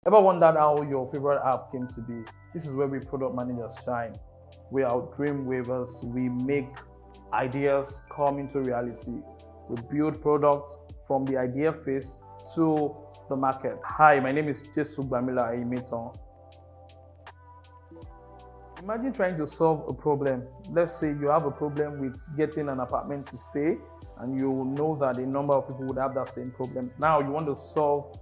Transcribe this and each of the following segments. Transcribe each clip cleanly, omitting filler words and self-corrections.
Ever wondered how your favorite app came to be? This is where we product managers shine. We are dream weavers. We make ideas come into reality. We build products from the idea phase to the market. Hi, my name is Jesu Bamila Aimeton. Imagine trying to solve a problem. Let's say you have a problem with getting an apartment to stay, and you know that a number of people would have that same problem. Now you want to solve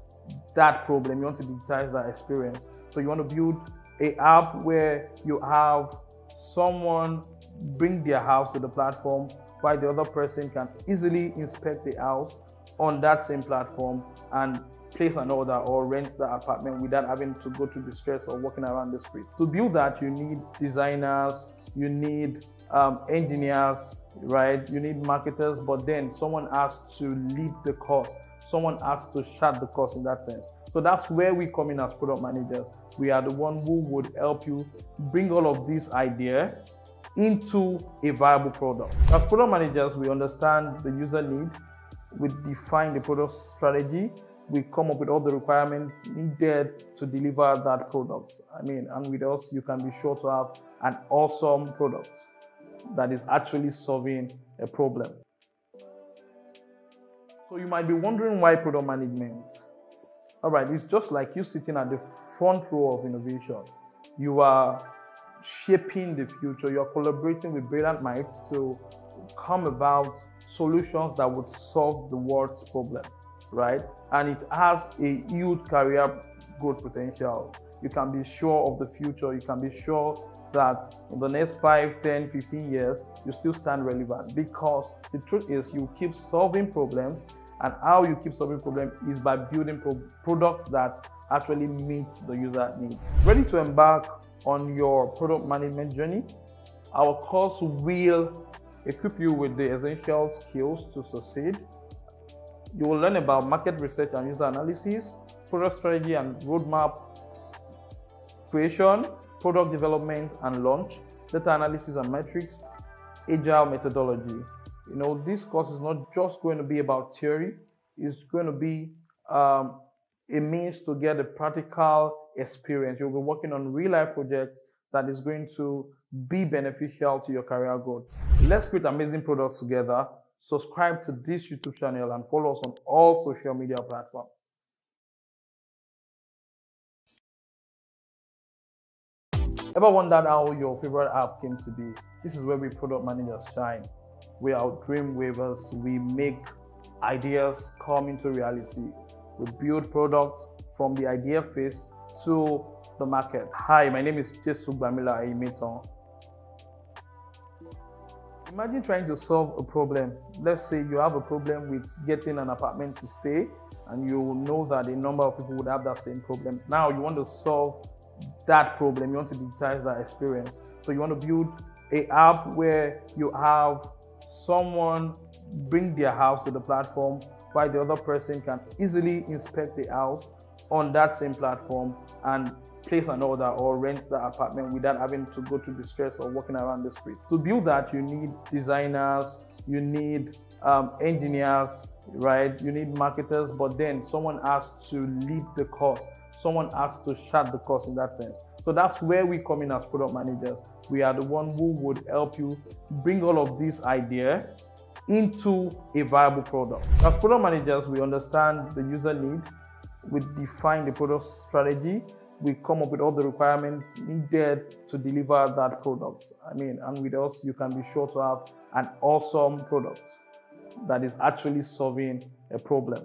that problem, you want to digitize that experience. So you want to build an app where you have someone bring their house to the platform while the other person can easily inspect the house on that same platform and place an order or rent the apartment without having to go through the stress of walking around the street. To build that, you need designers, you need engineers, right? You need marketers, but then someone has to lead the course. Someone has to chart the course in that sense. So that's where we come in as product managers. We are the one who would help you bring all of these ideas into a viable product. As product managers, we understand the user need, we define the product strategy, we come up with all the requirements needed to deliver that product. And with us, you can be sure to have an awesome product that is actually solving a problem. So you might be wondering why product management? All right, it's just like you sitting at the front row of innovation. You are shaping the future. You're collaborating with brilliant minds to come about solutions that would solve the world's problem, right? And it has a huge career growth potential. You can be sure of the future. You can be sure that in the next 5, 10, 15 years, you still stand relevant, because the truth is you keep solving problems, and how you keep solving problems is by building products that actually meet the user needs. Ready to embark on your product management journey? Our course will equip you with the essential skills to succeed. You will learn about market research and user analysis, product strategy and roadmap creation, product development and launch, data analysis and metrics, agile methodology. This course is not just going to be about theory, it's going to be a means to get a practical experience. You'll be working on real-life projects that is going to be beneficial to your career growth. Let's create amazing products together. Subscribe to this YouTube channel and follow us on all social media platforms. Ever wondered how your favorite app came to be? This is where we product managers shine. We are dream weavers. We make ideas come into reality. We build products from the idea phase to the market. Hi, my name is Jesu Bamila Aimeton. Imagine trying to solve a problem. Let's say you have a problem with getting an apartment to stay, and you know that a number of people would have that same problem. Now you want to solve that problem. You want to digitize that experience. So you want to build an app where you have someone bring their house to the platform while the other person can easily inspect the house on that same platform and place an order or rent the apartment without having to go through the stress of walking around the street. To build that, you need designers, you need engineers, right? You need marketers, but then someone has to lead the course. Someone has to chart the course in that sense. So that's where we come in as product managers. We are the one who would help you bring all of these ideas into a viable product. As product managers, we understand the user need, we define the product strategy, we come up with all the requirements needed to deliver that product. And with us, you can be sure to have an awesome product that is actually solving a problem.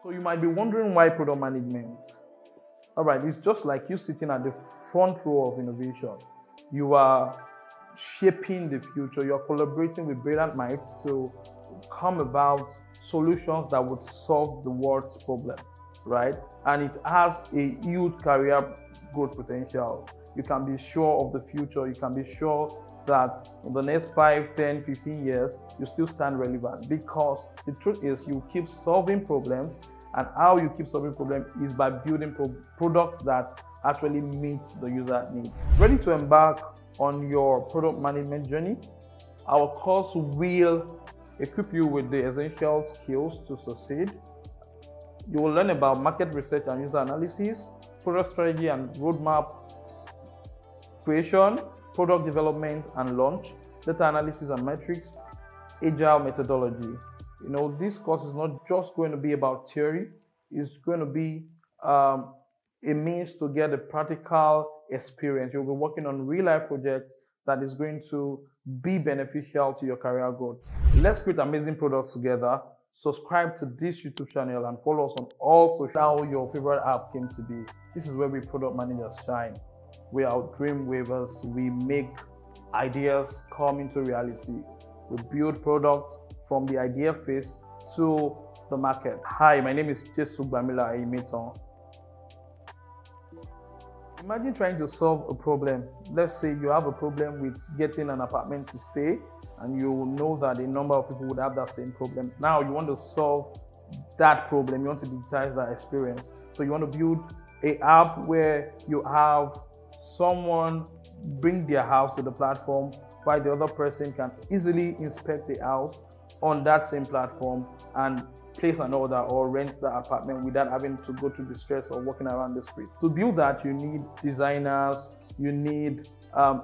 So you might be wondering why product management? All right, it's just like you sitting at the front row of innovation. You are shaping the future. You're collaborating with brilliant minds to come about solutions that would solve the world's problem, right? And it has a huge career growth potential. You can be sure of the future. You can be sure that in the next 5, 10, 15 years, you still stand relevant, because the truth is you keep solving problems, and how you keep solving problems is by building products that actually meet the user needs. Ready to embark on your product management journey? Our course will equip you with the essential skills to succeed. You will learn about market research and user analysis, product strategy and roadmap creation, product development and launch, data analysis and metrics, agile methodology. This course is not just going to be about theory, it's going to be a means to get a practical experience. You'll be working on real life projects that is going to be beneficial to your career growth. Let's create amazing products together. Subscribe to this YouTube channel and follow us on all social. How your favorite app came to be. This is where we product managers shine. We are dream wavers. We make ideas come into reality. We build products from the idea phase to the market. Hi, my name is Jesu Bamila Aimeton. Imagine trying to solve a problem. Let's say you have a problem with getting an apartment to stay, and you know that a number of people would have that same problem. Now you want to solve that problem. You want to digitize that experience. So you want to build an app where you have someone bring their house to the platform, while the other person can easily inspect the house on that same platform and place an order or rent the apartment without having to go through the stress of walking around the street. To build that, you need designers, you need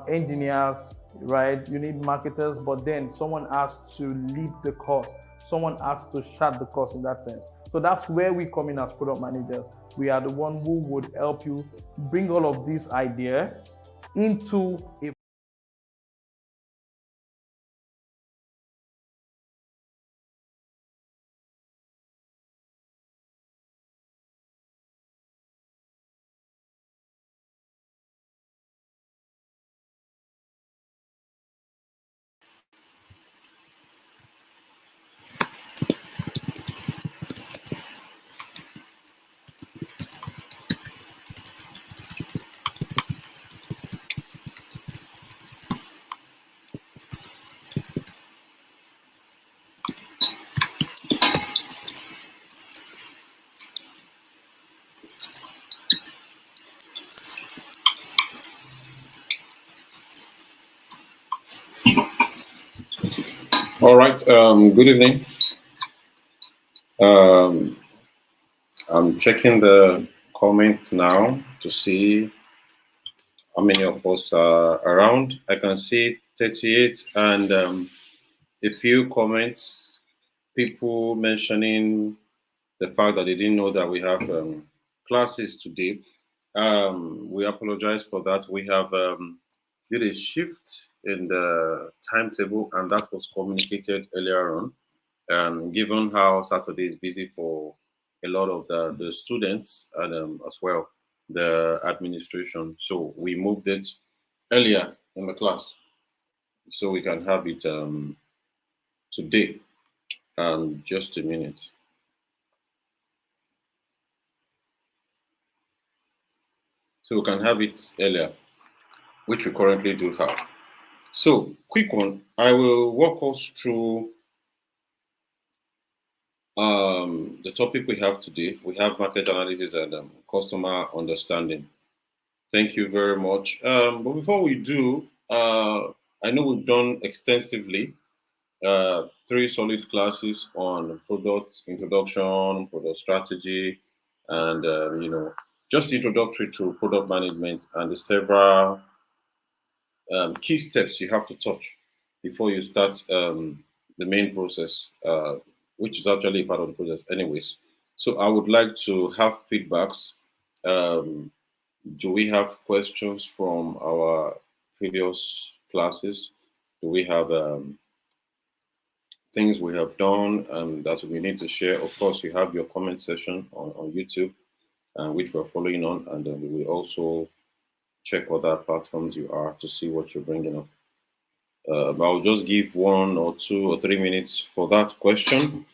engineers, right? You need marketers, but then someone has to lead the course. Someone has to chart the course in that sense. So that's where we come in as product managers. We are the one who would help you bring all of this idea into a All right. Good evening. Um, I'm checking the comments now to see how many of us are around. I can see 38 and a few comments, people mentioning the fact that they didn't know that we have classes today. We apologize for that. We have did a shift in the timetable, and that was communicated earlier on. Given how Saturday is busy for a lot of the students and as well the administration. So we moved it earlier in the class so we can have it today. Just a minute. So we can have it earlier, which we currently do have. So quick one, I will walk us through the topic we have today. We have market analysis and customer understanding. Thank you very much. But before we do, I know we've done extensively 3 solid classes on product introduction, product strategy, and just introductory to product management and the several key steps you have to touch before you start the main process, which is actually part of the process anyways. So I would like to have feedbacks. Do we have questions from our previous classes? Do we have things we have done that we need to share? Of course, you have your comment section on YouTube, which we're following on, and we will also check other platforms you are to see what you're bringing up. But I'll just give 1 or 2 or 3 minutes for that question.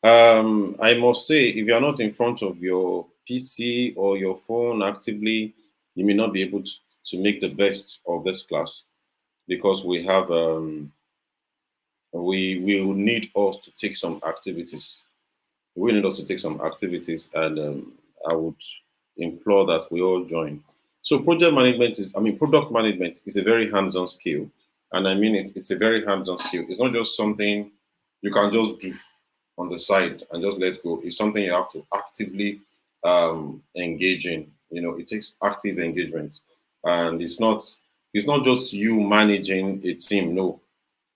I must say, if you're not in front of your PC or your phone actively, you may not be able to make the best of this class because we have we will need us to take some activities. We need us to take some activities, and I would implore that we all join. So product management is a very hands-on skill, and I mean it's a very hands-on skill. It's not just something you can just do on the side and just let go. It's something you have to actively engage in. You know, it takes active engagement, and it's not just you managing a team. No,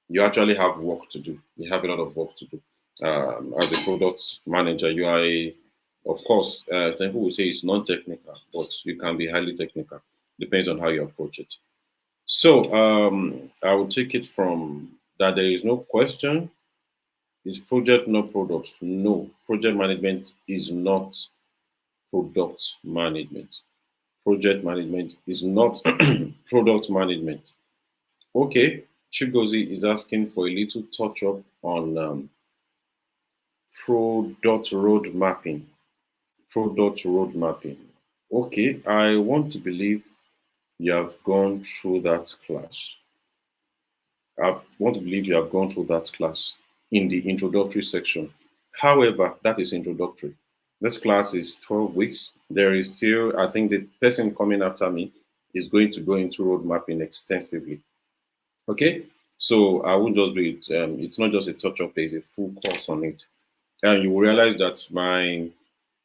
you actually have work to do. You have a lot of work to do. As a product manager, you are of course, some people will say it's non-technical, but you can be highly technical. Depends on how you approach it. So I will take it from that there is no question. Is project not product? No, project management is not product management. Project management is not product management. Okay, Chigozi is asking for a little touch up on product road mapping. Product road mapping. Okay, I want to believe you have gone through that class. I want to believe you have gone through that class in the introductory section. However, that is introductory. This class is 12 weeks. There is still, I think the person coming after me is going to go into road mapping extensively. Okay, so I won't just do it. It's not just a touch up, there's a full course on it. And you will realize that my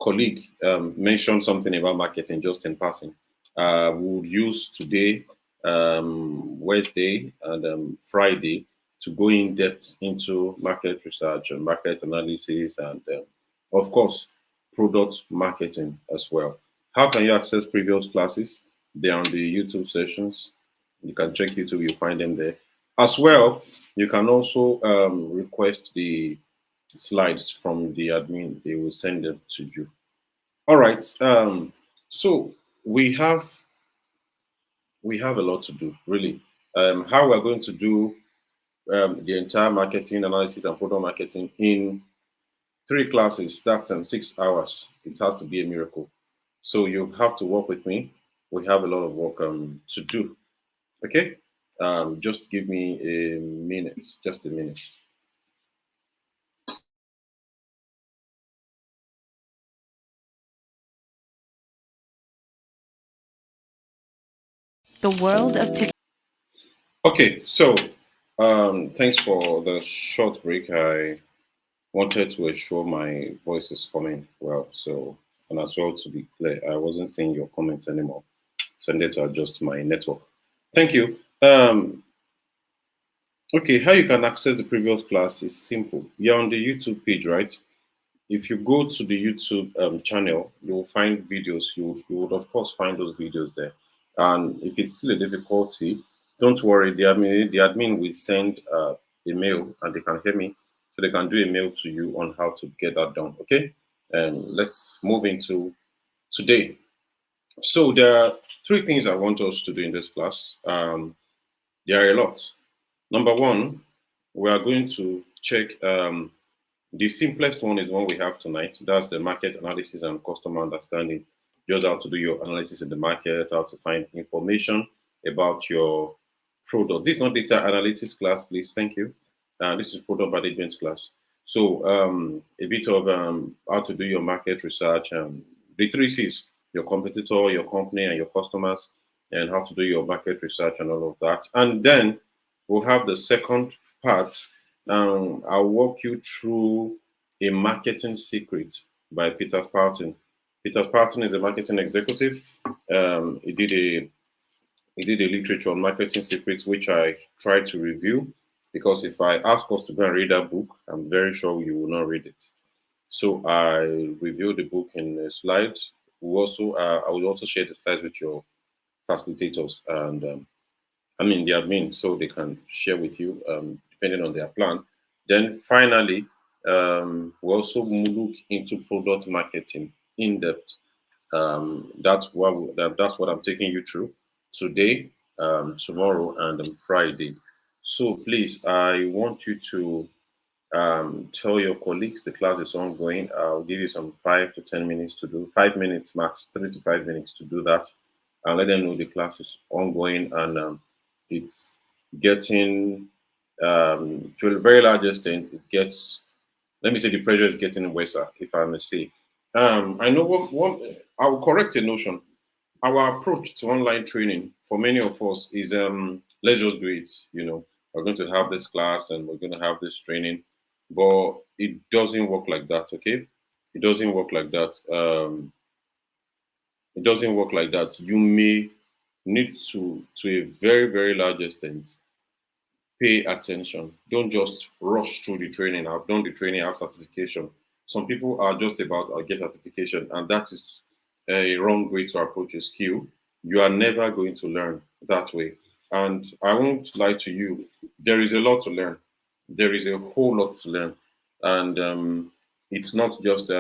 colleague mentioned something about marketing just in passing. We would use today, Wednesday, and Friday to go in depth into market research and market analysis, and of course, product marketing as well. How can you access previous classes? They're on the YouTube sessions. You can check YouTube, you'll find them there. As well, you can also request the slides from the admin. They will send them to you. All right. So we have a lot to do, really. How we're going to do the entire marketing analysis and product marketing in 3 classes, that's 6 hours. It has to be a miracle. So you have to work with me. We have a lot of work to do. Okay? Just give me a minute, just a minute. The world of tech. Okay, so thanks for the short break. I wanted to ensure my voice is coming well. So, and as well to be clear, I wasn't seeing your comments anymore. So I needed to adjust my network. Thank you. Okay, how you can access the previous class is simple. You're on the YouTube page, right? If you go to the YouTube channel, you will find videos. You would of course find those videos there. And if it's still a difficulty, don't worry. The admin will send a mail, and they can hear me, so they can do a mail to you on how to get that done. Okay. Let's move into today. So there are 3 things I want us to do in this class. There are a lot. Number 1, we are going to check. The simplest one is one we have tonight. That's the market analysis and customer understanding. Just how to do your analysis in the market, how to find information about your product. This is not data analytics class, please. Thank you. This is product management class. So a bit of how to do your market research. The 3 C's: your competitor, your company, and your customers, and how to do your market research and all of that. And then we'll have the second part. I'll walk you through a marketing secret by Peter Spartan. Peter Spartan is a marketing executive. He did a literature on marketing secrets, which I tried to review, because if I ask us to go and read that book, I'm very sure you will not read it. So I reviewed the book in a slide. I will also share the slides with your facilitators and the admin, so they can share with you depending on their plan. Then finally, we also look into product marketing in depth. That's what I'm taking you through today, tomorrow, and Friday. So please, I want you to tell your colleagues the class is ongoing. I'll give you some 5 to 10 minutes to do, 5 minutes max, 3 to 5 minutes to do that, and let them know the class is ongoing, and it's getting to a very large extent. It gets, let me say, the pressure is getting worse, if I may say. I know I will correct a notion. Our approach to online training for many of us is let's just do it. We're going to have this class and we're going to have this training. but it doesn't work like that. Okay, it doesn't work like that. It doesn't work like that. You may need to a very, very large extent, pay attention. Don't just rush through the training. I've done the training, I have certification. Some people are just about I get certification, and that is a wrong way to approach a skill. You are never going to learn that way. And I won't lie to you, there is a lot to learn. There is a whole lot to learn. And it's not just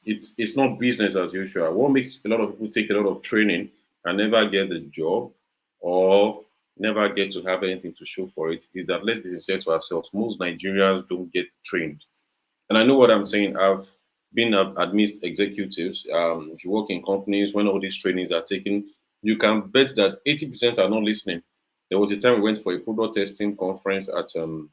it's not business as usual. What makes a lot of people take a lot of training and never get the job or never get to have anything to show for it is that let's be sincere to ourselves. Most Nigerians don't get trained. And I know what I'm saying. I've been amidst executives. If you work in companies, when all these trainings are taken, you can bet that 80% are not listening. There was a time we went for a product testing conference at one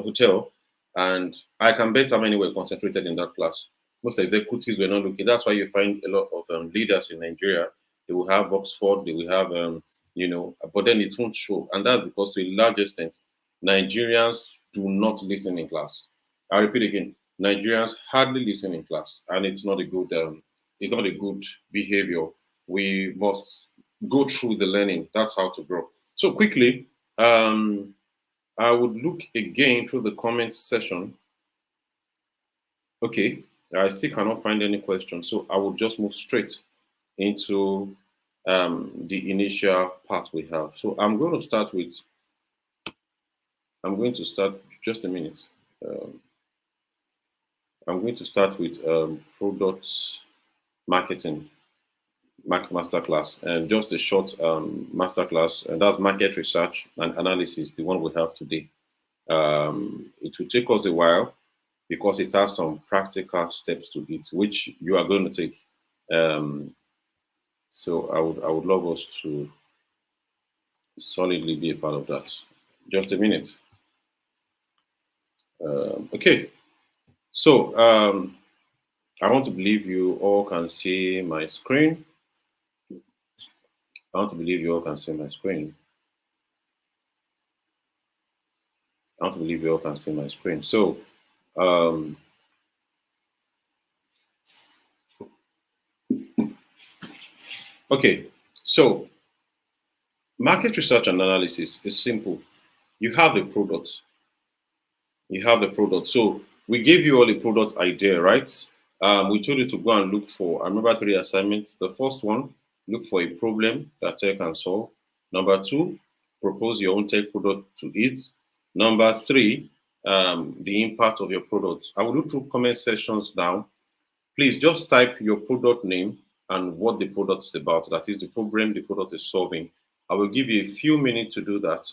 hotel, and I can bet how many were concentrated in that class. Most executives were not looking. That's why you find a lot of leaders in Nigeria. They will have Oxford, they will have, but then it won't show. And that's because to a large extent, Nigerians do not listen in class. I repeat again, Nigerians hardly listen in class, and it's not a good behavior. We must go through the learning. That's how to grow. So quickly, I would look again through the comments session. Okay, I still cannot find any questions, so I will just move straight into the initial part we have. So I'm going to start just a minute. Um, I'm going to start with product marketing masterclass, and just a short masterclass, and that's market research and analysis, the one we have today. It will take us a while because it has some practical steps to it, which you are going to take. So I would love us to solidly be a part of that. Just a minute. Okay. So I want to believe you all can see my screen. I want to believe you all can see my screen. I want to believe you all can see my screen. So okay. So market research and analysis is simple. You have a product. You have the product. So we gave you all a product idea, right? We told you to go and look for, I remember 3 assignments. The first one, look for a problem that tech can solve. Number 2, propose your own tech product to it. Number 3, the impact of your product. I will do 2 comment sections now. Please just type your product name and what the product is about. That is the problem the product is solving. I will give you a few minutes to do that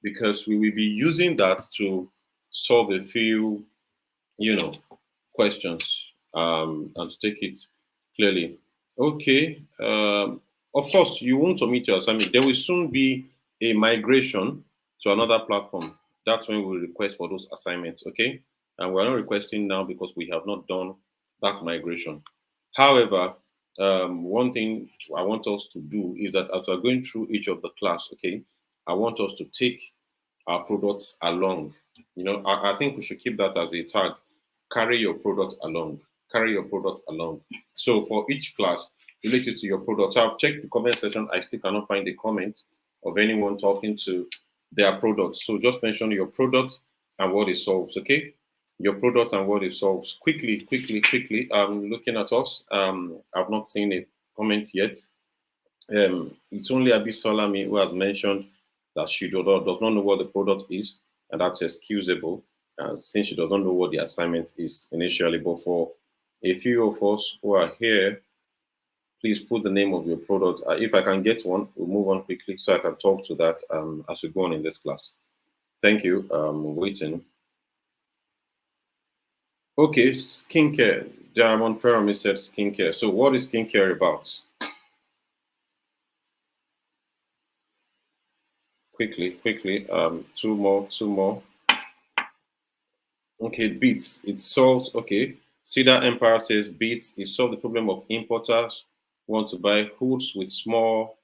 because we will be using that to solve a few, questions and to take it clearly. Okay. Of course, you won't submit your assignment. There will soon be a migration to another platform. That's when we request for those assignments. Okay. And we're not requesting now because we have not done that migration. However, one thing I want us to do is that as we're going through each of the class, okay, I want us to take our products along. I think we should keep that as a tag. Carry your product along. Carry your product along. So for each class related to your product, so I've checked the comment section. I still cannot find a comment of anyone talking to their product. So just mention your product and what it solves. Okay, your product and what it solves. Quickly, quickly, quickly. Looking at us. I've not seen a comment yet. It's only Abisolami who has mentioned that she does not know what the product is, and that's excusable since she does not know what the assignment is initially. But for a few of us who are here, please put the name of your product. If I can get one, we'll move on quickly so I can talk to that as we go on in this class. Thank you. Waiting. Okay, skincare. Diamond Ferrami said skincare. So what is skincare about? Quickly. Two more. Okay, beats. It solves, okay. Cedar Empire says beats. It solves the problem of importers want to buy hoods with small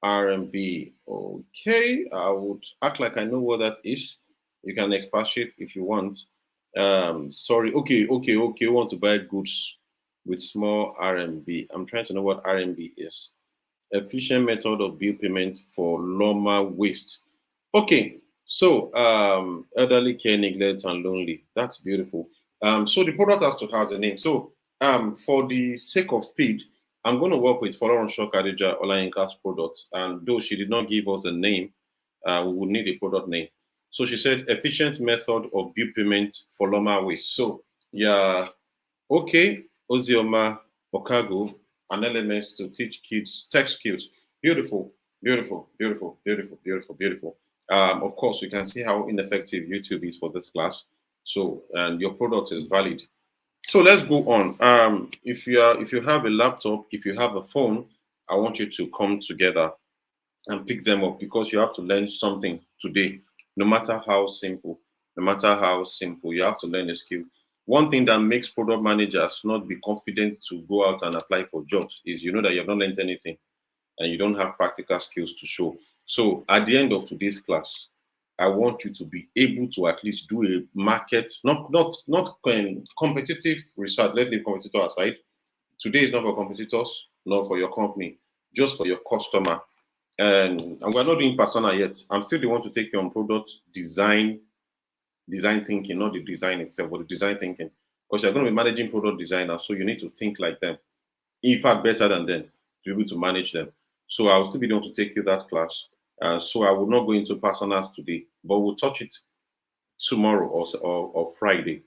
RMB. Okay, I would act like I know what that is. You can expatiate if you want. Sorry. Okay. You want to buy goods with small RMB. I'm trying to know what RMB is. Efficient method of bill payment for normal waste. Okay, so elderly care, neglect, and lonely. That's beautiful. So the product has a name. So for the sake of speed, I'm going to work with Folorunso Khadija Olayinka's products. And though she did not give us a name, we would need a product name. So she said efficient method of bill payment for normal waste. So yeah, okay, Ozioma Okago, an LMS to teach kids tech skills. Beautiful, beautiful, beautiful, beautiful, beautiful, beautiful. Of course, you can see how ineffective YouTube is for this class. So, and your product is valid. So let's go on. If you have a laptop, if you have a phone, I want you to come together and pick them up because you have to learn something today, no matter how simple. No matter how simple, you have to learn a skill. One thing that makes product managers not be confident to go out and apply for jobs is you know that you have not learned anything and you don't have practical skills to show. So at the end of today's class, I want you to be able to at least do a market, not competitive research. Let's leave competitor aside. Today is not for competitors, not for your company, just for your customer. And we're not doing persona yet. I'm still the one to take you on product design thinking, not the design itself, but the design thinking. Because you're going to be managing product designers, so you need to think like them. In fact, better than them to be able to manage them. So I will still be the one to take you that class. So I will not go into personas today, but we'll touch it tomorrow or Friday.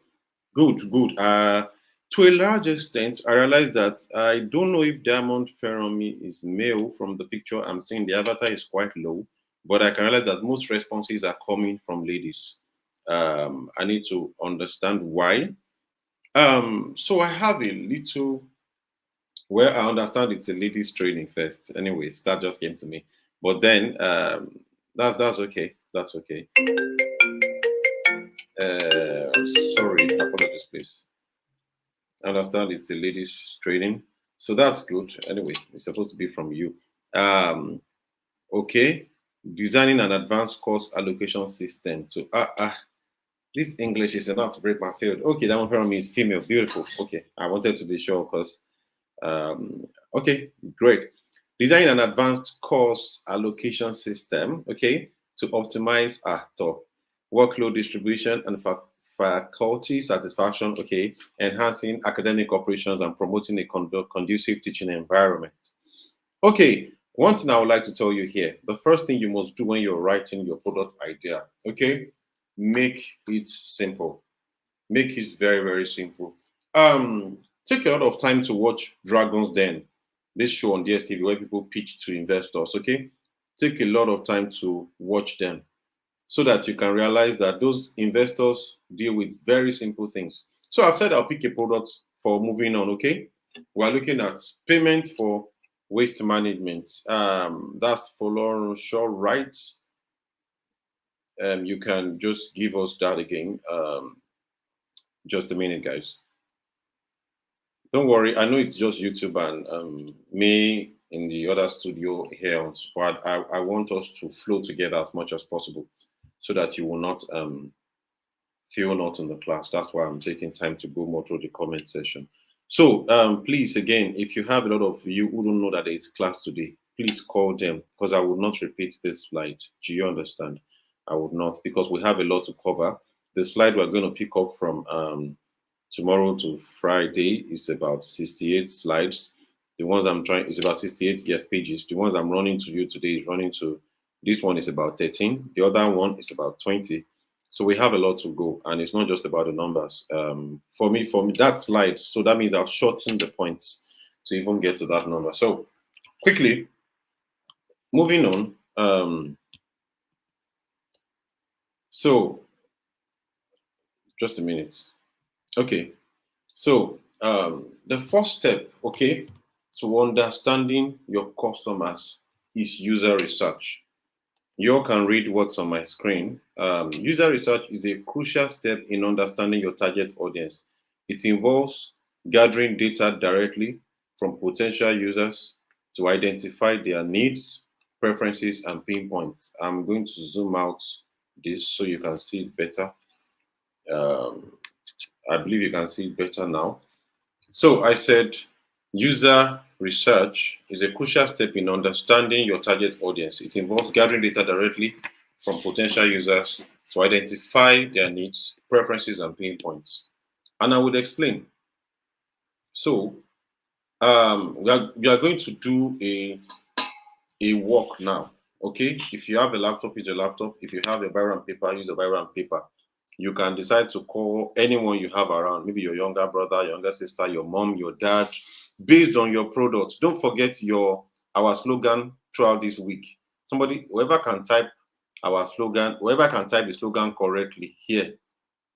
Good, good. To a large extent, I realize that I don't know if Diamond Ferromi is male from the picture. I'm seeing the avatar is quite low, but I can realize that most responses are coming from ladies. I need to understand why. So I have a little. Well, I understand it's a ladies training first. Anyways, that just came to me. But then that's okay. That's okay. Sorry, apologies, please. I understand it's a ladies training, so that's good. Anyway, it's supposed to be from you. Okay, designing an advanced course allocation system. So this English is enough to break my field. Okay, that one from me is female. Beautiful. Okay, I wanted to be sure because okay, great. Design an advanced course allocation system, okay, to optimize workload distribution and faculty satisfaction, okay, enhancing academic operations and promoting a conducive teaching environment. Okay, one thing I would like to tell you here, the first thing you must do when you're writing your product idea, okay, make it simple. Make it very, very simple. Take a lot of time to watch Dragon's Den, this show on DSTV where people pitch to investors, okay? Take a lot of time to watch them so that you can realize that those investors deal with very simple things. So I've said I'll pick a product for moving on, okay? We're looking at payment for waste management. That's for Lauren Shaw, right? You can just give us that again. Just a minute, guys. Don't worry, I know it's just YouTube and me in the other studio here, but I want us to flow together as much as possible so that you will not feel not in the class. That's why I'm taking time to go more through the comment section. So please, again, if you have a lot of you who don't know that there is class today, please call them because I will not repeat this slide. Do you understand? I would not because we have a lot to cover. The slide we're going to pick up from tomorrow to Friday is about 68 slides. The ones I'm trying is about 68 yes pages. The ones I'm running to you today is running to this one is about 13. The other one is about 20. So we have a lot to go, and it's not just about the numbers. For me, that slide. So that means I've shortened the points to even get to that number. So quickly, moving on. So just a minute. Okay. So the first step, okay, to understanding your customers is user research. You all can read what's on my screen. User research is a crucial step in understanding your target audience. It involves gathering data directly from potential users to identify their needs, preferences, and pain points. I'm going to zoom out this so you can see it better. I believe you can see it better now. So I said user research is a crucial step in understanding your target audience. It involves gathering data directly from potential users to identify their needs, preferences, and pain points. And I would explain. So we are going to do a walk now. Okay, if you have a laptop, use your laptop. If you have a biro and paper, use a biro and paper. You can decide to call anyone you have around, maybe your younger brother, younger sister, your mom, your dad, based on your products. Don't forget our slogan throughout this week. Somebody, whoever can type our slogan, whoever can type the slogan correctly here,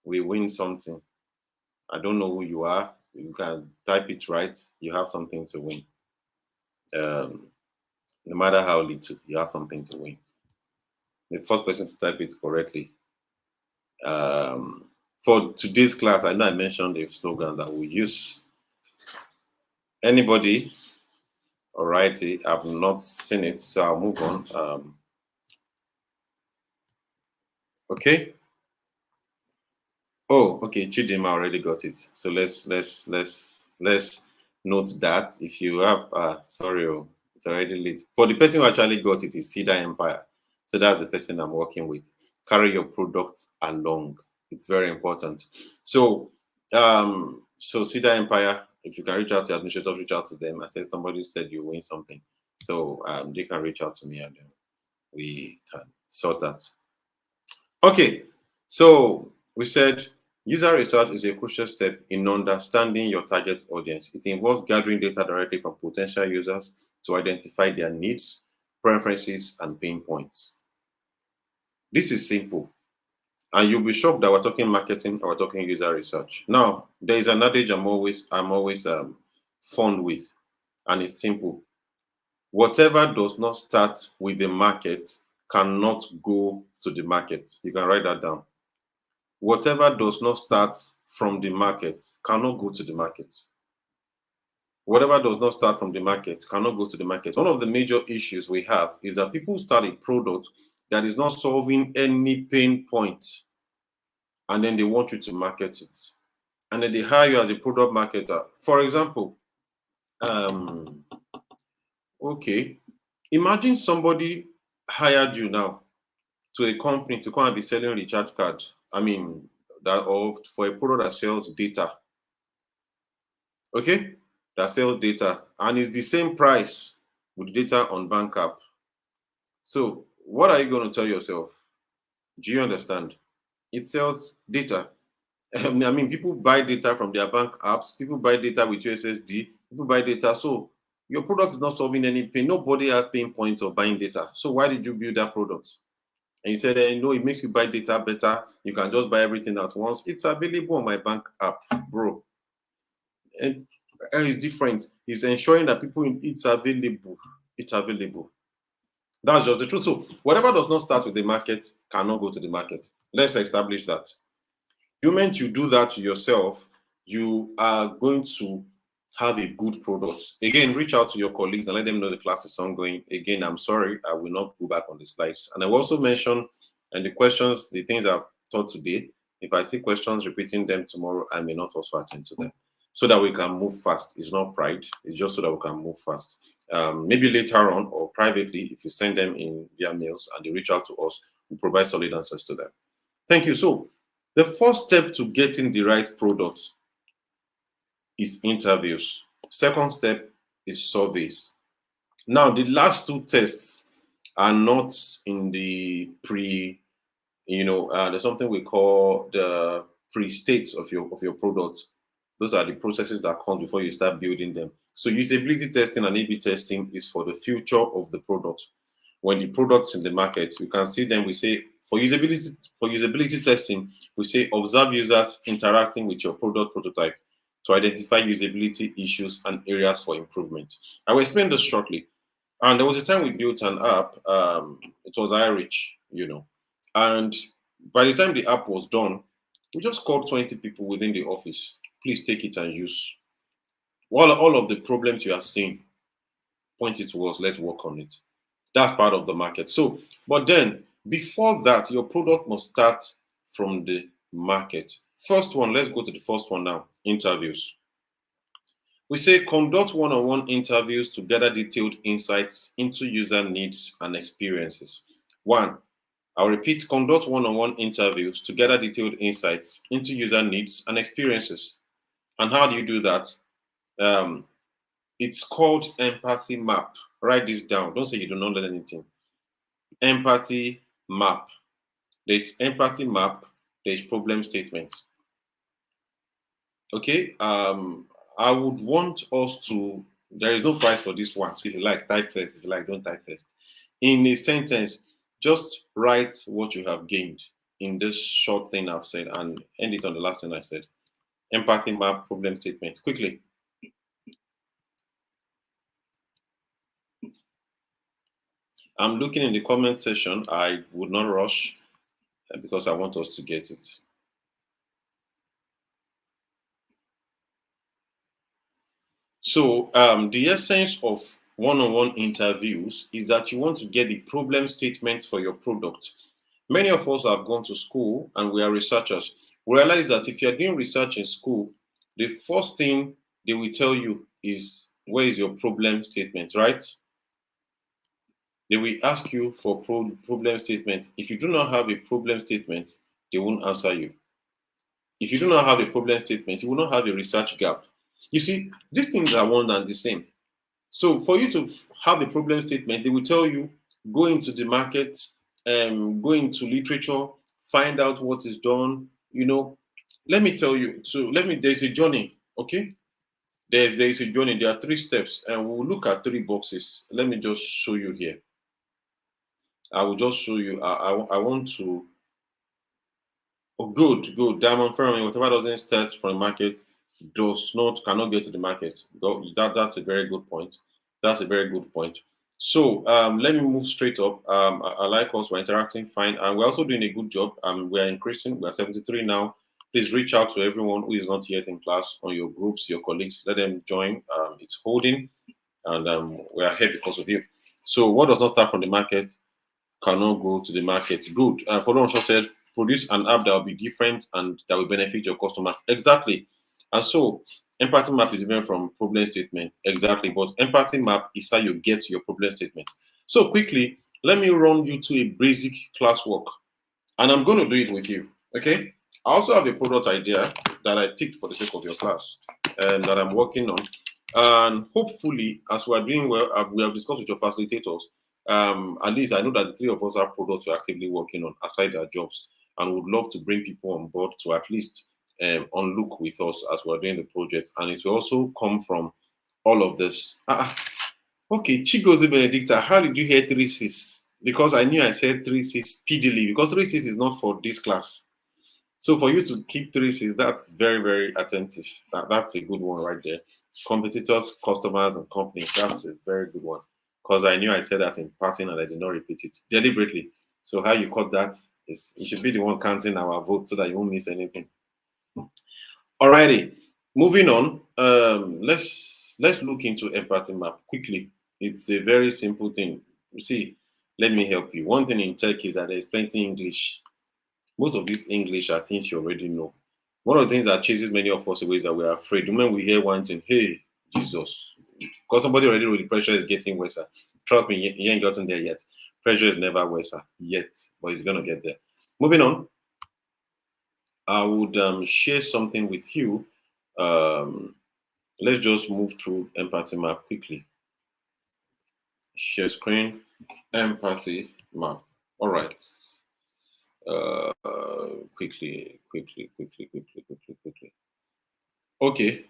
we win something. I don't know who you are. You can type it right. You have something to win. No matter how little, you have something to win. The first person to type it correctly. For today's class, I know I mentioned a slogan that we use. Anybody? Alrighty, I've not seen it, so I'll move on. Okay. Oh, okay. Chidima already got it. So let's note that. If you have, sorry, it's already late. For the person who actually got it is Cedar Empire. So that's the person I'm working with. Carry your products along. It's very important. So, so Cedar Empire, if you can reach out to administrators, reach out to them. I said somebody said you win something, so they can reach out to me and we can sort that. Okay, so we said user research is a crucial step in understanding your target audience. It involves gathering data directly from potential users to identify their needs, preferences, and pain points. This is simple. And you'll be shocked that we're talking marketing or we're talking user research. Now, there is an adage I'm always fond with, and it's simple. Whatever does not start with the market cannot go to the market. You can write that down. Whatever does not start from the market cannot go to the market. Whatever does not start from the market cannot go to the market. One of the major issues we have is that people start a product that is not solving any pain points, and then they want you to market it. And then they hire you as a product marketer. For example, okay, imagine somebody hired you now to a company to come and be selling recharge card. I mean, that or for a product that sells data. Okay, that sells data, and it's the same price with data on bank app. So, what are you going to tell yourself? Do you understand? It sells data. I mean, people buy data from their bank apps. People buy data with USSD. People buy data. So your product is not solving any pain. Nobody has pain points of buying data. So why did you build that product? And you said, no, it makes you buy data better. You can just buy everything at once. It's available on my bank app, bro. And it's different. It's ensuring that it's available. It's available. That's just the truth. So whatever does not start with the market cannot go to the market. Let's establish that. You meant you do that to yourself, you are going to have a good product. Again, reach out to your colleagues and let them know the class is ongoing. Again, I'm sorry, I will not go back on the slides. And I will also mention and the questions, the things I've taught today. If I see questions repeating them tomorrow, I may not also attend to them, so that we can move fast. It's not pride, it's just so that we can move fast. Maybe later on or privately, if you send them in via mails and they reach out to us, we provide solid answers to them. Thank you. So the first step to getting the right product is interviews. Second step is surveys. Now, the last two tests are not in the there's something we call the pre-states of your product. Those are the processes that come before you start building them. So usability testing and A/B testing is for the future of the product. When the product's in the market, you can see them. We say for usability testing, we say observe users interacting with your product prototype to identify usability issues and areas for improvement. I will explain this shortly. And there was a time we built an app. It was iRich, and by the time the app was done, we just called 20 people within the office. Please take it and use. All of the problems you are seeing, point it to us. Let's work on it. That's part of the market. So, but then Before that, your product must start from the market. First one, let's go to the first one now, interviews. We say conduct one-on-one interviews to gather detailed insights into user needs and experiences. One, I'll repeat, conduct one-on-one interviews to gather detailed insights into user needs and experiences. And how do you do that? It's called empathy map. Write this down. Don't say you do not learn anything. Empathy map. There's empathy map. There's problem statements. Okay. I would want us to. There is no price for this one. So if you like, type first. If you like, don't type first. In a sentence, just write what you have gained in this short thing I've said and end it on the last thing I said. Empathy map, problem statement. Quickly. I'm looking in the comment section. I would not rush because I want us to get it. So the essence of one-on-one interviews is that you want to get the problem statement for your product. Many of us have gone to school and we are researchers. We realize that if you're doing research in school, the first thing they will tell you is, where is your problem statement, right? They will ask you for problem statement. If you do not have a problem statement, they won't answer you. If you do not have a problem statement, you will not have a research gap. You see, these things are one and the same. So for you to have a problem statement, they will tell you, go into the market, go into literature, find out what is done. Let me tell you. So there's a journey, okay? There's a journey. There are 3 steps, and we'll look at 3 boxes. Let me just show you here. I will just show you. I want to. Oh, good. Diamond firming, whatever doesn't start from the market cannot get to the market. That's a very good point. That's a very good point. So let me move straight up. I like us. We're interacting fine, and we're also doing a good job. We're increasing. We're 73 now. Please reach out to everyone who is not yet in class on your groups, your colleagues. Let them join. It's holding, and we are here because of you. So what does not start from the market cannot go to the market. Good. Follow said, produce an app that will be different and that will benefit your customers. Exactly. And so empathy map is different from problem statement. Exactly. But empathy map is how you get to your problem statement. So quickly, let me run you to a basic classwork. And I'm going to do it with you. Okay. I also have a product idea that I picked for the sake of your class and that I'm working on. And hopefully, as we are doing well, we have discussed with your facilitators. At least I know that the 3 of us have products we're actively working on aside our jobs, and would love to bring people on board to at least on look with us as we're doing the project. And it will also come from all of this. Okay, Chigozie Benedicta, how did you hear 3 C's? Because I knew I said 3 C's speedily, because 3 C's is not for this class. So for you to keep 3 C's, that's very, very attentive. That's a good one right there. Competitors, customers, and companies. That's a very good one. Because I knew I said that in passing and I did not repeat it deliberately. So how you caught that is you should be the one counting our votes so that you won't miss anything. Alrighty, moving on. Let's look into empathy map quickly. It's a very simple thing. You see, let me help you. One thing in tech is that there's plenty English. Most of this English are things you already know. One of the things that chases many of us away is that we're afraid. When we hear one thing, hey, Jesus, because somebody already know the pressure is getting worse. Trust me, you ain't gotten there yet. Pressure is never worse yet, but it's gonna get there. Moving on, I would share something with you. Let's just move through empathy map quickly. Share screen, empathy map. All right. Quickly. Okay.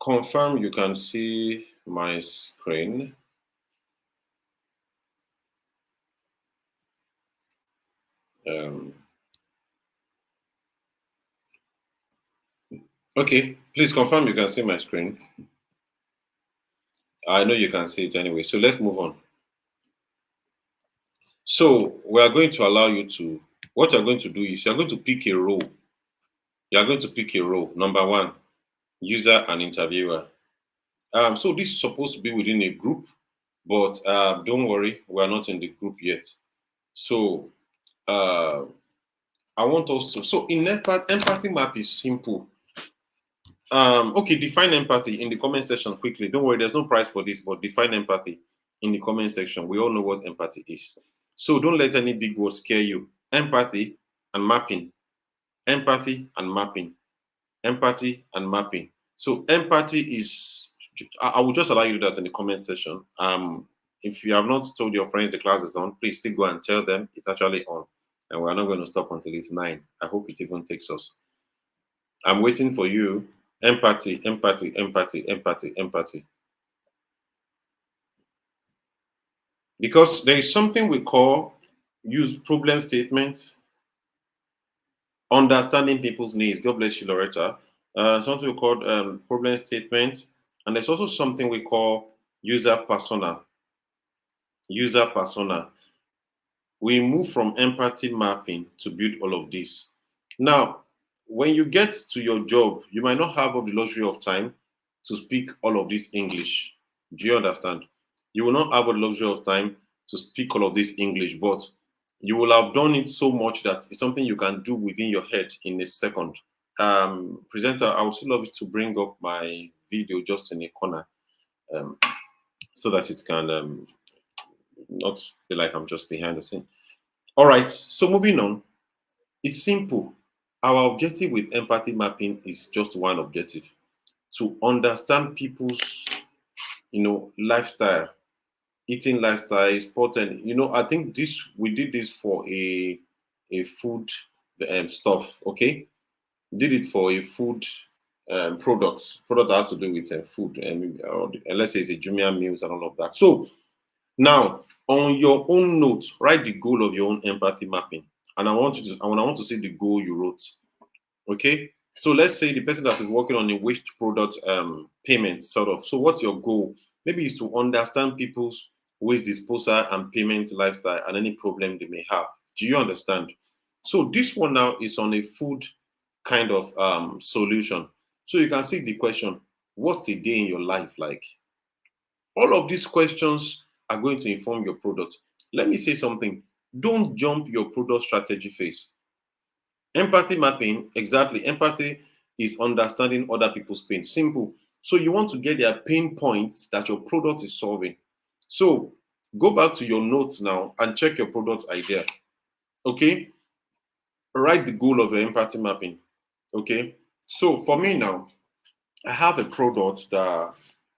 Confirm you can see my screen. Okay, please confirm you can see my screen. I know you can see it anyway, so let's move on. So we are going to allow you to, what you're going to do is you're going to pick a role. You're going to pick a role. Number 1, user and interviewer. So this is supposed to be within a group, But don't worry, we are not in the group yet. So uh, I want us to. So in empathy map is simple. Okay, define empathy in the comment section quickly. Don't worry, there's no prize for this, but define empathy in the comment section. We all know what empathy is. So don't let any big words scare you. Empathy and mapping. Empathy and mapping. Empathy and mapping. So empathy is, I will just allow you to do that in the comment section. If you have not told your friends the class is on, please still go and tell them it's actually on. And we're not going to stop until it's 9. I hope it even takes us. I'm waiting for you. Empathy, empathy, empathy, empathy, empathy. Because there is something we call use problem statements, understanding people's needs. God bless you, Loretta. Something we call problem statement, and there's also something we call user persona. User persona. We move from empathy mapping to build all of this. Now, when you get to your job, you might not have all the luxury of time to speak all of this English. Do you understand? You will not have the luxury of time to speak all of this English, but you will have done it so much that it's something you can do within your head in a second. Presenter, I would still love you to bring up my video just in a corner um, so that it can not be like I'm just behind the scene. All right, so moving on. It's simple. Our objective with empathy mapping is just one objective: to understand people's, lifestyle, eating lifestyle, sport, and I think we did this for a food stuff. Okay, we did it for a food product that has to do with food, and let's say it's a Jumia meals and all of that. So now, on your own note, write the goal of your own empathy mapping. And I want to see the goal you wrote. Okay. So let's say the person that is working on a waste product payment sort of. So what's your goal? Maybe is to understand people's waste disposal and payment lifestyle and any problem they may have. Do you understand? So this one now is on a food kind of solution. So you can see the question, what's a day in your life like? All of these questions are going to inform your product. Let me say something. Don't jump your product strategy phase. Empathy mapping, exactly. Empathy is understanding other people's pain. Simple. So you want to get their pain points that your product is solving. So go back to your notes now and check your product idea. Okay? Write the goal of your empathy mapping. Okay? So for me now, I have a product that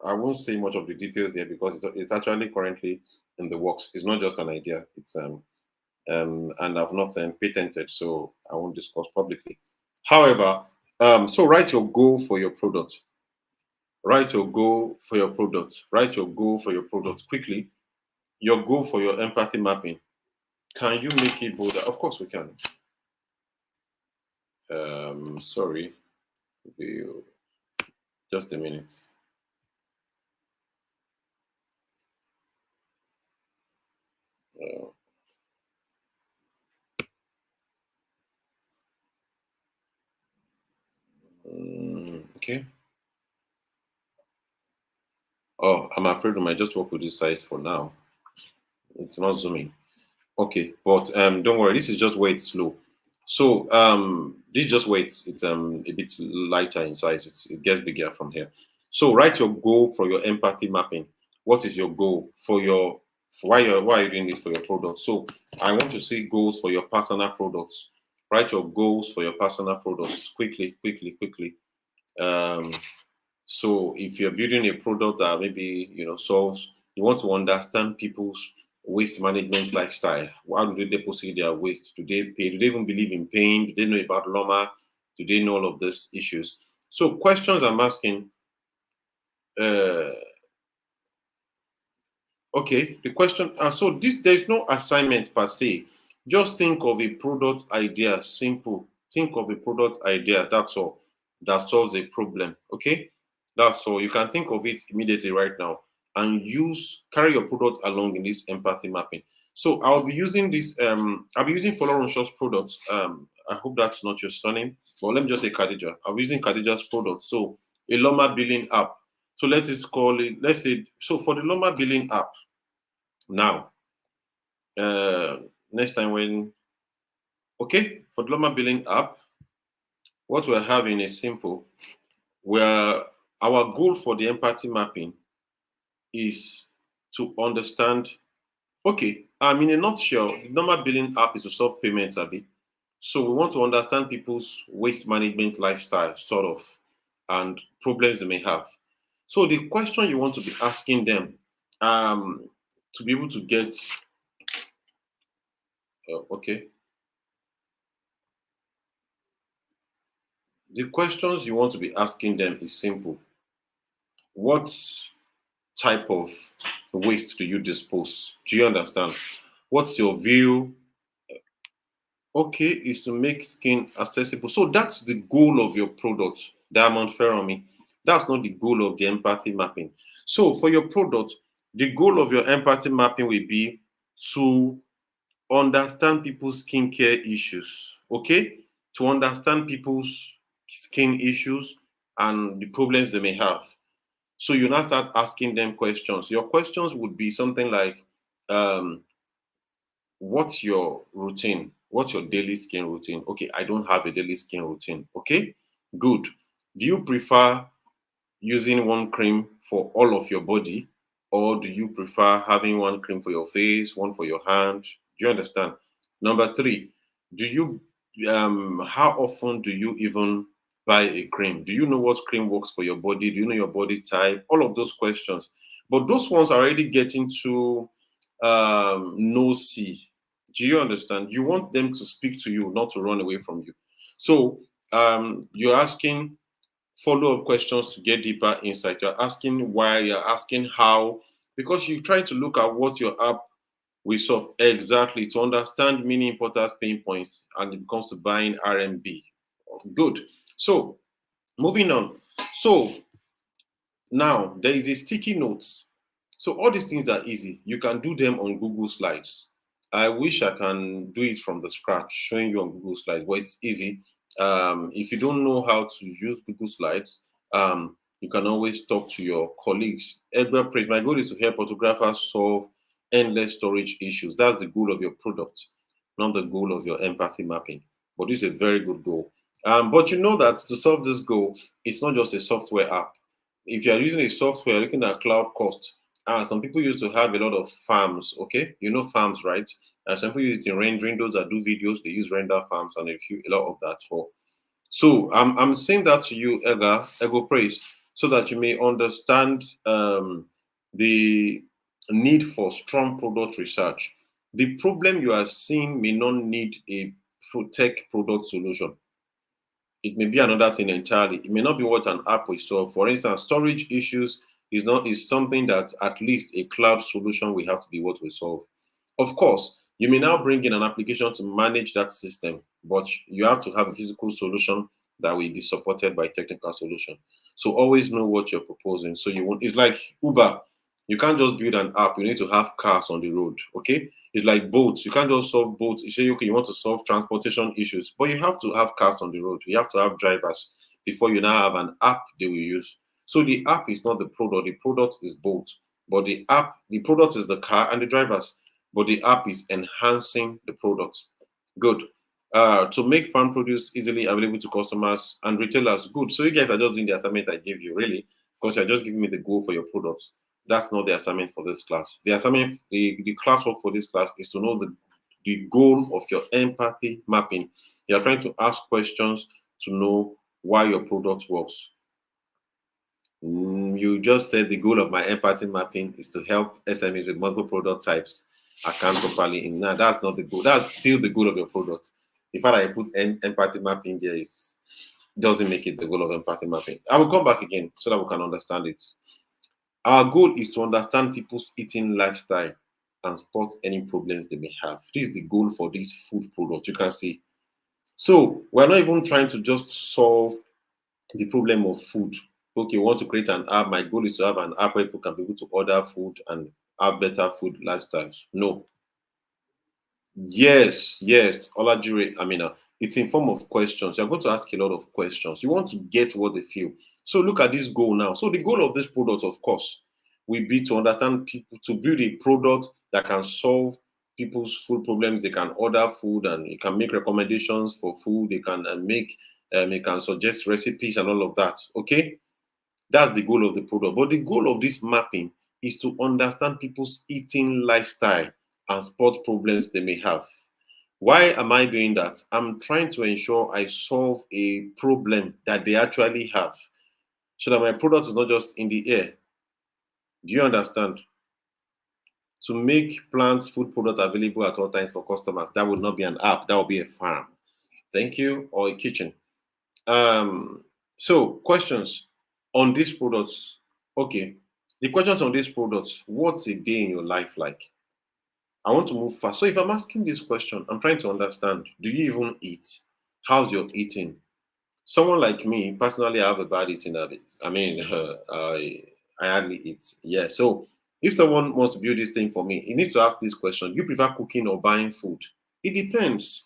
I won't say much of the details there because it's actually currently in the works. It's not just an idea. It's and I've not patented, so I won't discuss publicly. However, so write your goal for your product. Write your goal for your product. Write your goal for your product quickly. Your goal for your empathy mapping. Can you make it bolder? Of course we can. Sorry, just a minute. Okay. Oh, I'm afraid we might just work with this size for now. It's not zooming. Okay, but don't worry. This is just where it's slow. So this is just where it's a bit lighter in size. It gets bigger from here. So write your goal for your empathy mapping. What is your goal for your why are you doing this for your product? So I want to see goals for your personal products. Write your goals for your personal products quickly, quickly, quickly. Um, so if you're building a product that maybe solves, you want to understand people's waste management lifestyle. How do they deposit their waste? Do they pay? Do they even believe in paying? Do they know about Loma? Do they know all of these issues? So questions I'm asking. Uh, okay, the question. So there's no assignment per se. Just think of a product idea. Simple. Think of a product idea. That's all. That solves a problem. Okay. That's all. You can think of it immediately right now and carry your product along in this empathy mapping. So I'll be using this. I'll be using Follow Shaw's products. I hope that's not your surname. But let me just say Khadija. I'll be using Khadija's products. So a Loma billing app. So let's say so for the Loma billing app. Now, next time when, okay, for the Loma Billing app, what we're having is simple. Where our goal for the empathy mapping is to understand, okay, in a nutshell, the normal billing app is to solve payments, Abby. So we want to understand people's waste management lifestyle, sort of, and problems they may have. So the question you want to be asking them to be able to get, okay, the questions you want to be asking them is simple. What type of waste do you dispose? Do you understand? What's your view? Okay, is to make skin accessible. So that's the goal of your product, Diamond Ferromi. That's not the goal of the empathy mapping. So for your product, the goal of your empathy mapping will be to understand people's skincare issues. Okay? To understand people's skin issues and the problems they may have. So you now start asking them questions. Your questions would be something like, um, what's your routine? What's your daily skin routine? Okay, I don't have a daily skin routine. Okay, good. Do you prefer using one cream for all of your body, or do you prefer having one cream for your face, one for your hand? Do you understand? Number three, do you how often do you even buy a cream? Do you know what cream works for your body? Do you know your body type? All of those questions. But those ones are already getting to no see. Do you understand? You want them to speak to you, not to run away from you. So you're asking follow-up questions to get deeper insight. You're asking why, you're asking how, because you try to look at what your app will solve exactly to understand many important pain points, and it comes to buying RMB. Good. So moving on. So now there is a sticky note. So all these things are easy. You can do them on Google Slides. I wish I can do it from the scratch, showing you on Google Slides, but it's easy. If you don't know how to use Google Slides, you can always talk to your colleagues. Edgar Praise, my goal is to help photographers solve endless storage issues. That's the goal of your product, not the goal of your empathy mapping. But this is a very good goal. But you know that to solve this goal, it's not just a software app. If you are using a software, looking at cloud cost, some people used to have a lot of farms. Okay, you know farms, right? Some people use it in rendering. Those that do videos, they use render farms and a lot of that for. So I'm saying that to you, Ego Praise, so that you may understand the need for strong product research. The problem you are seeing may not need a tech product solution. It may be another thing entirely. It may not be what an app will solve. For instance, storage issues is something that at least a cloud solution will have to be what we solve. Of course, you may now bring in an application to manage that system, but you have to have a physical solution that will be supported by technical solution. So always know what you're proposing. So you want it's like Uber. You can't just build an app. You need to have cars on the road. Okay, it's like boats. You can't just solve boats. You say okay, you want to solve transportation issues, but you have to have cars on the road. You have to have drivers before you now have an app they will use. So the app is not the product. The product is both. But the product is the car and the drivers. But the app is enhancing the product. Good. To make farm produce easily available to customers and retailers. Good. So you guys are just doing the assignment I gave you, really, because you're just giving me the goal for your products. That's not the assignment for this class. The assignment, the classwork for this class is to know the goal of your empathy mapping. You're trying to ask questions to know why your product works. You just said the goal of my empathy mapping is to help SMEs with multiple product types account properly. Now, that's not the goal. That's still the goal of your product. The fact that I put empathy mapping there doesn't make it the goal of empathy mapping. I will come back again so that we can understand it. Our goal is to understand people's eating lifestyle and spot any problems they may have. This is the goal for this food product. You can see. So we're not even trying to just solve the problem of food. Okay, we want to create an app. My goal is to have an app where people can be able to order food and have better food lifestyles. No. Yes, Olajire, Amina. It's in form of questions. You're going to ask a lot of questions. You want to get what they feel. So look at this goal now. So the goal of this product, of course, will be to understand people, to build a product that can solve people's food problems. They can order food and you can make recommendations for food. They can you can suggest recipes and all of that. Okay, that's the goal of the product. But the goal of this mapping is to understand people's eating lifestyle and spot problems they may have. Why am I doing that? I'm trying to ensure I solve a problem that they actually have so that my product is not just in the air. Do you understand? To make plants food product available at all times for customers, that would not be an app, that would be a farm. Thank you, or a kitchen. So questions on these products. Okay, the questions on these products. What's a day in your life like? I want to move fast. So if I'm asking this question, I'm trying to understand, do you even eat? How's your eating? Someone like me, personally, I have a bad eating habit. I mean, I hardly eat. Yeah. So if someone wants to build this thing for me, he needs to ask this question: do you prefer cooking or buying food? It depends.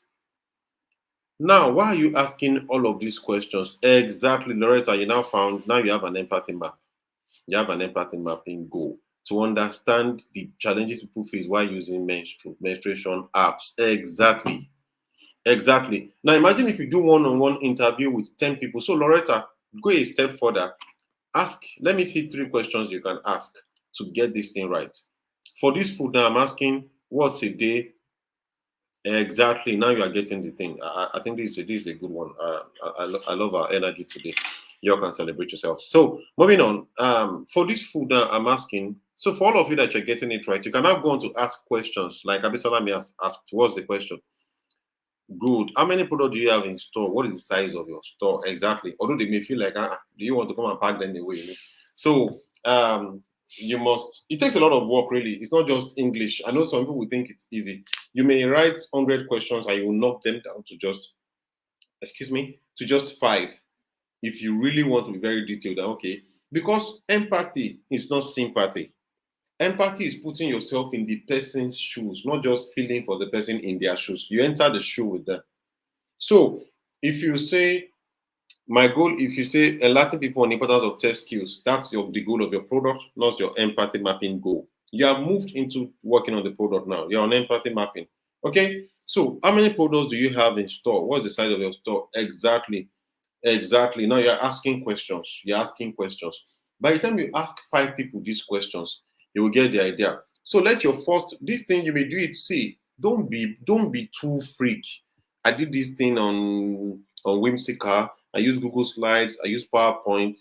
Now, why are you asking all of these questions? Exactly, Loretta, you now found, now you have an empathy map. You have an empathy mapping goal to understand the challenges people face while using menstruation apps. Exactly. Exactly. Now imagine if you do one-on-one interview with 10 people. So Loretta, go a step further. Ask, let me see 3 questions you can ask to get this thing right. For this food now, I'm asking, what's a day? Exactly. Now you are getting the thing. I think this is a good one. I love our energy today. You all can celebrate yourself. So moving on. For this food now, I'm asking. So for all of you that you're getting it right, you can now go on to ask questions. Like Abisola has asked, what's the question? Good. How many products do you have in store? What is the size of your store? Exactly. Although they may feel like, do you want to come and pack them away? You know? So you must, it takes a lot of work, really. It's not just English. I know some people will think it's easy. You may write 100 questions and you will knock them down to just, excuse me, to just 5. If you really want to be very detailed, okay. Because empathy is not sympathy. Empathy is putting yourself in the person's shoes, not just feeling for the person in their shoes. You enter the shoe with them. So if you say my goal, if you say enlighten people on the importance of test skills, that's the goal of your product, not your empathy mapping goal. You have moved into working on the product now. You're on empathy mapping. Okay. So how many products do you have in store? What's the size of your store? Exactly. Exactly. Now you're asking questions. You're asking questions. By the time you ask 5 people these questions, you will get the idea. So let your first this thing you may do it. See, don't be too freak. I did this thing on Whimsical. I use Google Slides. I use PowerPoint.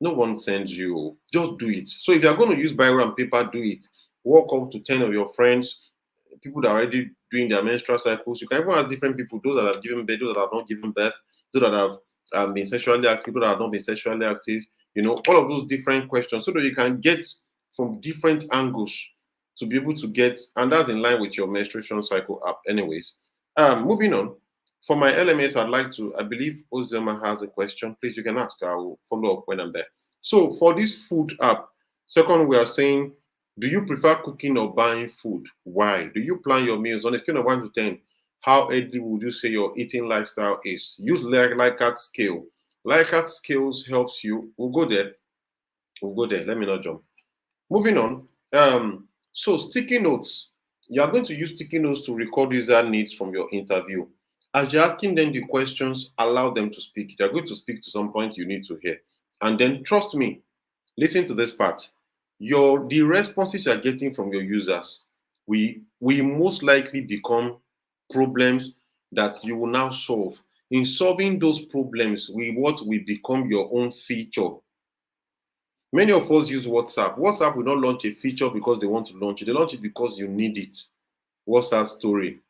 No one sends you. Just do it. So if you're going to use Biro and paper, do it. Walk up to 10 of your friends, people that are already doing their menstrual cycles. You can even ask different people, those that have given birth, those that have not given birth, those that have been sexually active, those that have not been sexually active. You know, all of those different questions so that you can get from different angles to be able to get, and that's in line with your menstruation cycle app, anyways. Moving on. For my LMS, I'd like to, I believe Ozema has a question. Please, you can ask. I will follow up when I'm there. So for this food app, second, we are saying, do you prefer cooking or buying food? Why? Do you plan your meals on a scale of 1 to 10? How healthy would you say your eating lifestyle is? Use Likert scale. Likert scales helps you. We'll go there. We'll go there. Let me not jump. Moving on. So sticky notes. You are going to use sticky notes to record user needs from your interview. As you're asking them the questions, allow them to speak. They're going to speak to some point you need to hear. And then trust me, listen to this part. The responses you are getting from your users will most likely become problems that you will now solve. In solving those problems, what will become your own feature. Many of us use WhatsApp. WhatsApp will not launch a feature because they want to launch it. They launch it because you need it. WhatsApp story,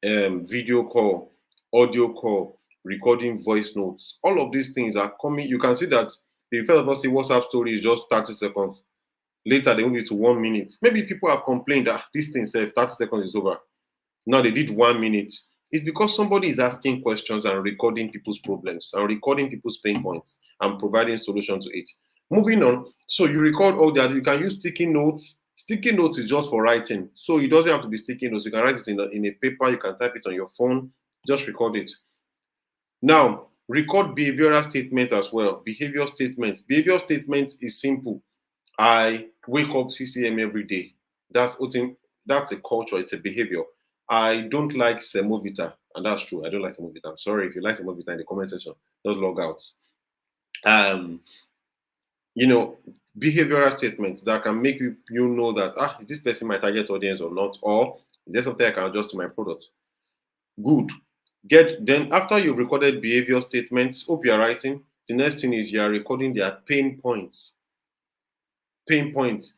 video call, audio call, recording voice notes. All of these things are coming. You can see that the first of all, see WhatsApp story is just 30 seconds. Later, they move it to 1 minute. Maybe people have complained that this thing says 30 seconds is over. Now they did 1 minute. It's because somebody is asking questions and recording people's problems and recording people's pain points and providing solutions to it. Moving on, so you record all that. You can use sticky notes. Sticky notes is just for writing. So it doesn't have to be sticky notes. You can write it in a paper. You can type it on your phone. Just record it. Now, record behavioral statements as well. Behavior statements. Behavior statements is simple. I wake up 6 a.m. every day. That's a culture, it's a behavior. I don't like semovita, and that's true. I don't like semovita. Sorry if you like semovita in the comment section. Just log out. Um, you know, behavioral statements that can make you know that is this person my target audience or not, or is there something I can adjust to my product? Good. Get then after you've recorded behavior statements, hope you are writing. The next thing is you are recording their pain points. Pain points.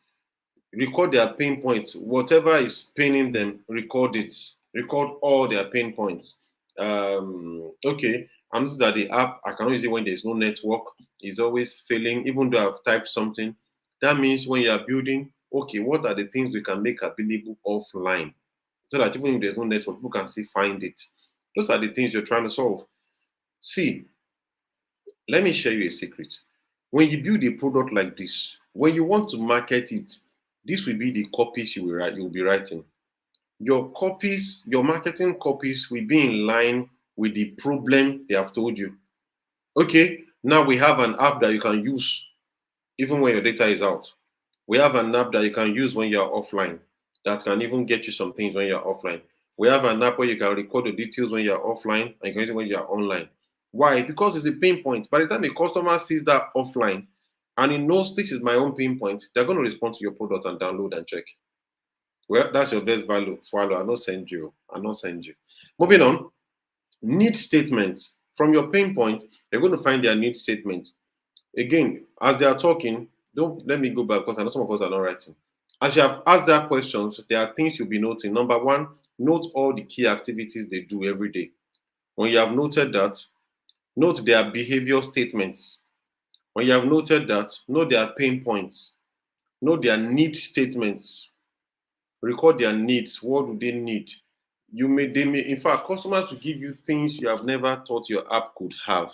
Record their pain points. Whatever is paining them, record it. Record all their pain points. Okay, I'm noticing that the app I cannot use it when there's no network. It's always failing, even though I've typed something. That means when you are building, okay, what are the things we can make available offline? So that even if there's no network, people can still find it. Those are the things you're trying to solve. See, let me share you a secret. When you build a product like this, when you want to market it, this will be the copies you'll be writing. Your copies, your marketing copies will be in line with the problem they have told you. Okay, now we have an app that you can use even when your data is out. We have an app that you can use when you're offline that can even get you some things when you're offline. We have an app where you can record the details when you're offline and you can use it when you're online. Why? Because it's a pain point. By the time a customer sees that offline and he knows this is my own pain point, they're going to respond to your product and download and check. Well, that's your best value. Swallow. I'll not send you. I'll not send you. Moving on. Need statements. From your pain point, they're going to find their need statement. Again, as they are talking, don't let me go back because I know some of us are not writing. As you have asked their questions, there are things you'll be noting. Number one, note all the key activities they do every day. When you have noted that, note their behavior statements. When you have noted that, note their pain points. Note their need statements. Record their needs. What do they need? In fact, customers will give you things you have never thought your app could have.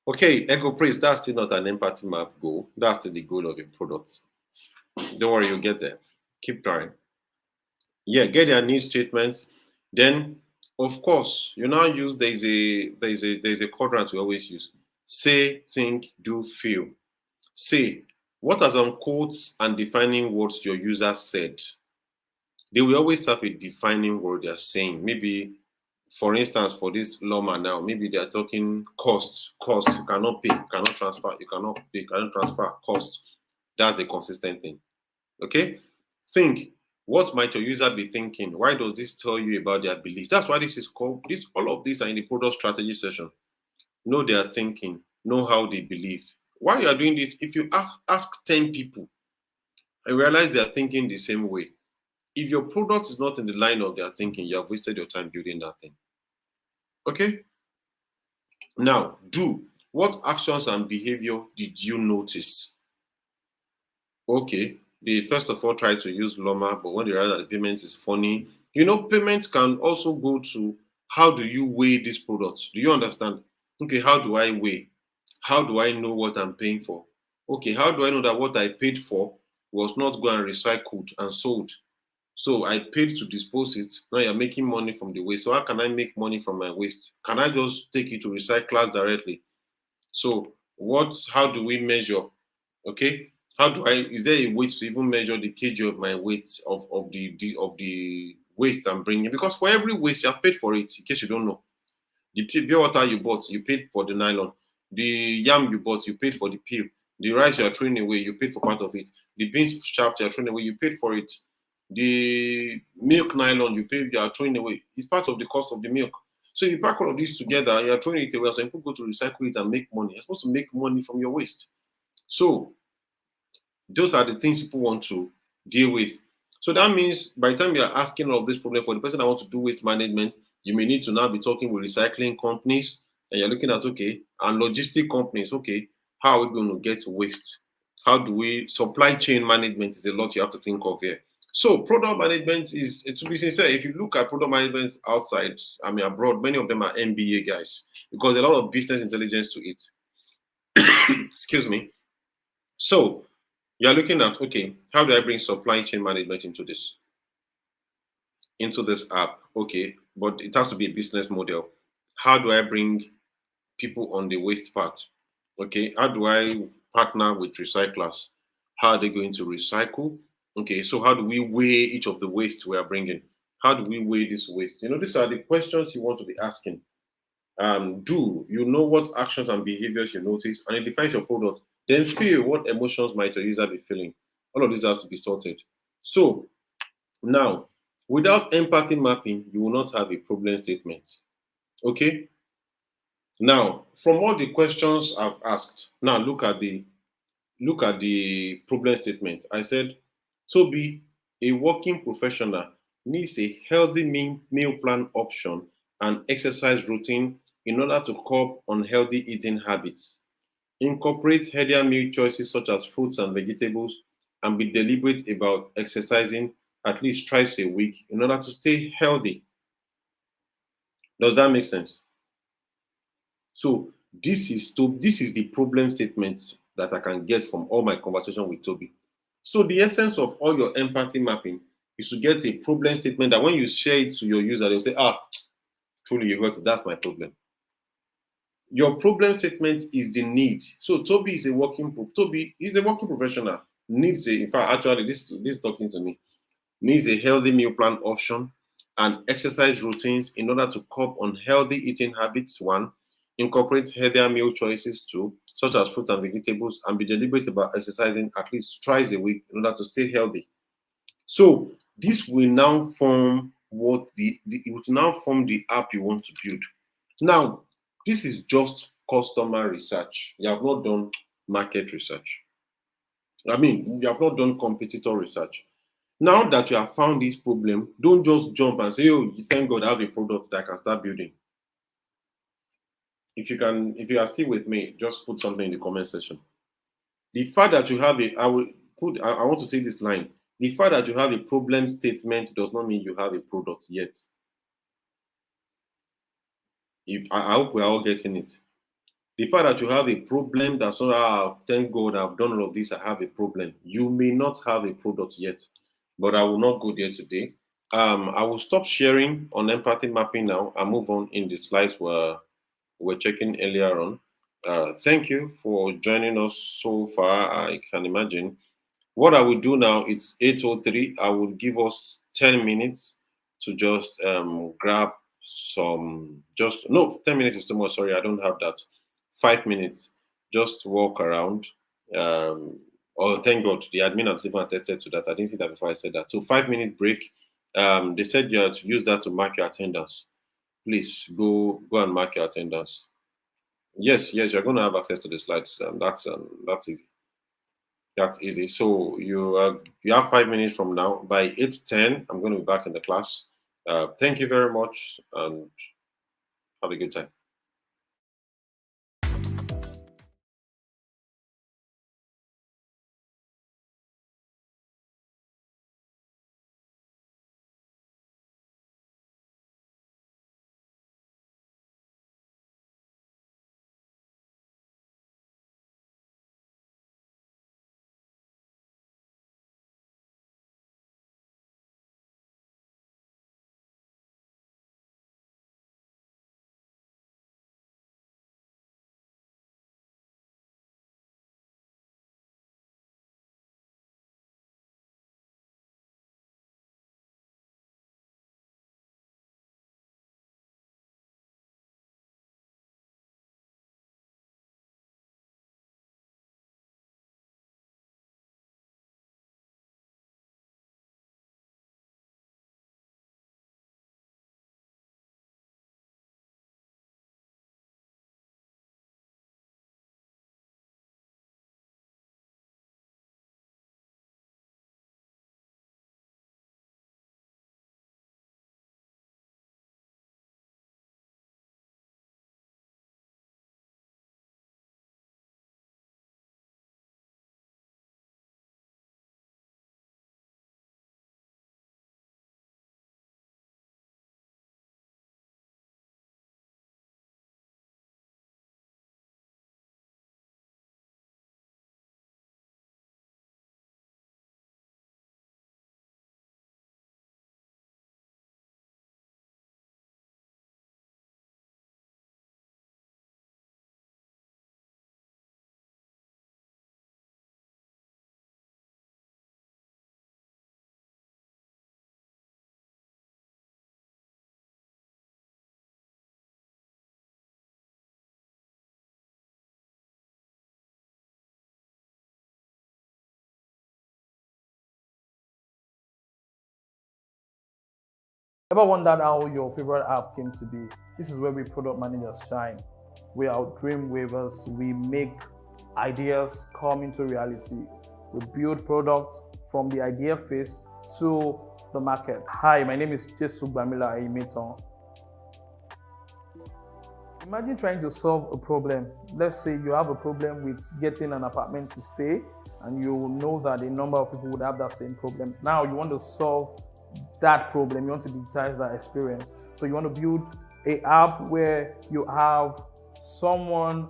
Okay, ego praise, that's still not an empathy map goal. That's still the goal of your product. Don't worry, you'll get there. Keep trying. Yeah, get their need statements. Then, of course, you now use there's a quadrant we always use. Say, think, do, feel. Say, what are some quotes and defining words your user said? They will always have a defining word they're saying. Maybe, for instance, for this Loma now, maybe they're talking cost. Cost, you cannot pay, you cannot transfer, you cannot pay, you cannot transfer, cost. That's a consistent thing. Okay? Think, what might your user be thinking? Why does this tell you about their belief? That's why this is called, all of these are in the product strategy session. Know their thinking, know how they believe. While you are doing this, if you ask 10 people and realize they are thinking the same way, if your product is not in the line of their thinking, you have wasted your time building that thing. Okay? Now, do. What actions and behavior did you notice? Okay, they first of all try to use Loma, but when they realize that the payment is funny, payment can also go to how do you weigh this product? Do you understand? Okay, how do I weigh? How do I know what I'm paying for? Okay, how do I know that what I paid for was not going recycled and sold? So I paid to dispose it. Now you're making money from the waste. So how can I make money from my waste? Can I just take it to recyclers directly? So how do we measure? Okay. Is there a way to even measure the kg of my weight of the waste I'm bringing? Because for every waste you have paid for it, in case you don't know. The pure water you bought, you paid for the nylon. The yam you bought, you paid for the peel. The rice you are throwing away, you paid for part of it. The beans shaft you are throwing away, you paid for it. The milk nylon you are throwing away. It's part of the cost of the milk. So if you pack all of these together, you are throwing it away. So people go to recycle it and make money. You're supposed to make money from your waste. So those are the things people want to deal with. So that means by the time you're asking all of this problem for the person that wants to do waste management, you may need to now be talking with recycling companies, and you're looking at, okay, and logistic companies, okay, how are we going to get waste? How do we, supply chain management is a lot you have to think of here. So product management is, to be sincere, if you look at product management outside, abroad, many of them are MBA guys, because a lot of business intelligence to it. Excuse me. So you're looking at, okay, how do I bring supply chain management into this app? Okay, but it has to be a business model. How do I bring people on the waste part? Okay, how do I partner with recyclers? How are they going to recycle? Okay, so how do we weigh each of the waste we are bringing? How do we weigh this waste? These are the questions you want to be asking. Do you know what actions and behaviors you notice, and it defines your product? Then feel what emotions might your user be feeling. All of this has to be sorted. So now, without empathy mapping, you will not have a problem statement. Okay. Now, from all the questions I've asked, now look at the problem statement. I said, Toby, a working professional, needs a healthy meal plan option and exercise routine in order to curb unhealthy eating habits. Incorporate healthier meal choices such as fruits and vegetables, and be deliberate about exercising at least twice a week in order to stay healthy. Does that make sense? So this is the problem statement that I can get from all my conversation with Toby. So the essence of all your empathy mapping is to get a problem statement that when you share it to your user, they'll say, truly you got it, that's my problem. Your problem statement is the need. So Toby is a working professional. Needs a, in fact, actually, this is talking to me. Needs a healthy meal plan option and exercise routines in order to curb unhealthy eating habits. One, incorporate healthier meal choices. Two, such as fruits and vegetables, and be deliberate about exercising at least twice a week in order to stay healthy. So this will now form it will now form the app you want to build. Now, this is just customer research. You have not done market research. I mean, you have not done competitor research. Now that you have found this problem, don't just jump and say, "Oh, thank God I have a product that I can start building." If you are still with me, just put something in the comment section. The fact that you have a, I will put, I want to say this line. The fact that you have a problem statement does not mean you have a product yet. If I hope we are all getting it. The fact that you have a problem that so thank God I've done all of this, I have a problem. You may not have a product yet, but I will not go there today. I will stop sharing on empathy mapping now and move on in the slides we're checking earlier on. Thank you for joining us so far. I can imagine. What I will do now, it's 8:03. I will give us 10 minutes to just grab some, just, no, 10 minutes is too much. Sorry, I don't have that. 5 minutes, just walk around. Oh, thank God, the admin has even attested to that. I didn't see that before I said that. So 5 minute break. They said you have to use that to mark your attendance. Please go and mark your attendance. Yes, you're going to have access to the slides. That's easy. That's easy. So you have 5 minutes from now. By 8:10, I'm going to be back in the class. Thank you very much and have a good time. Ever wondered how your favorite app came to be? This is where we product managers shine. We are dream weavers. We make ideas come into reality. We build products from the idea phase to the market. Hi, my name is Jesu Bamila Aimeton. Imagine trying to solve a problem. Let's say you have a problem with getting an apartment to stay, and you know that a number of people would have that same problem. Now you want to solve that problem. You want to digitize that experience. So you want to build an app where you have someone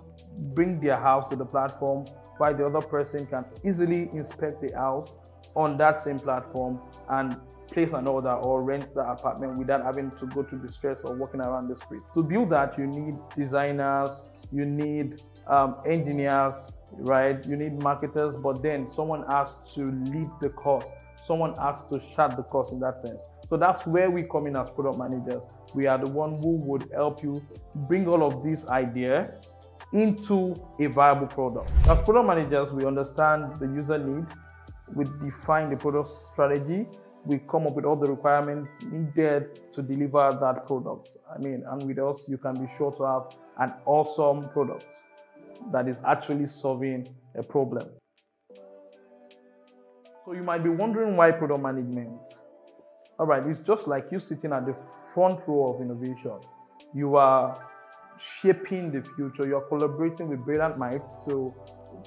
bring their house to the platform while the other person can easily inspect the house on that same platform and place an order or rent the apartment without having to go through the stress of walking around the street. To build that, you need designers, you need engineers, right? You need marketers, but then someone has to lead the course. Someone has to chart the course in that sense. So that's where we come in as product managers. We are the one who would help you bring all of these ideas into a viable product. As product managers, we understand the user need, we define the product strategy, we come up with all the requirements needed to deliver that product. And with us, you can be sure to have an awesome product that is actually solving a problem. So you might be wondering why product management? All right, it's just like you sitting at the front row of innovation. You are shaping the future. You're collaborating with brilliant minds to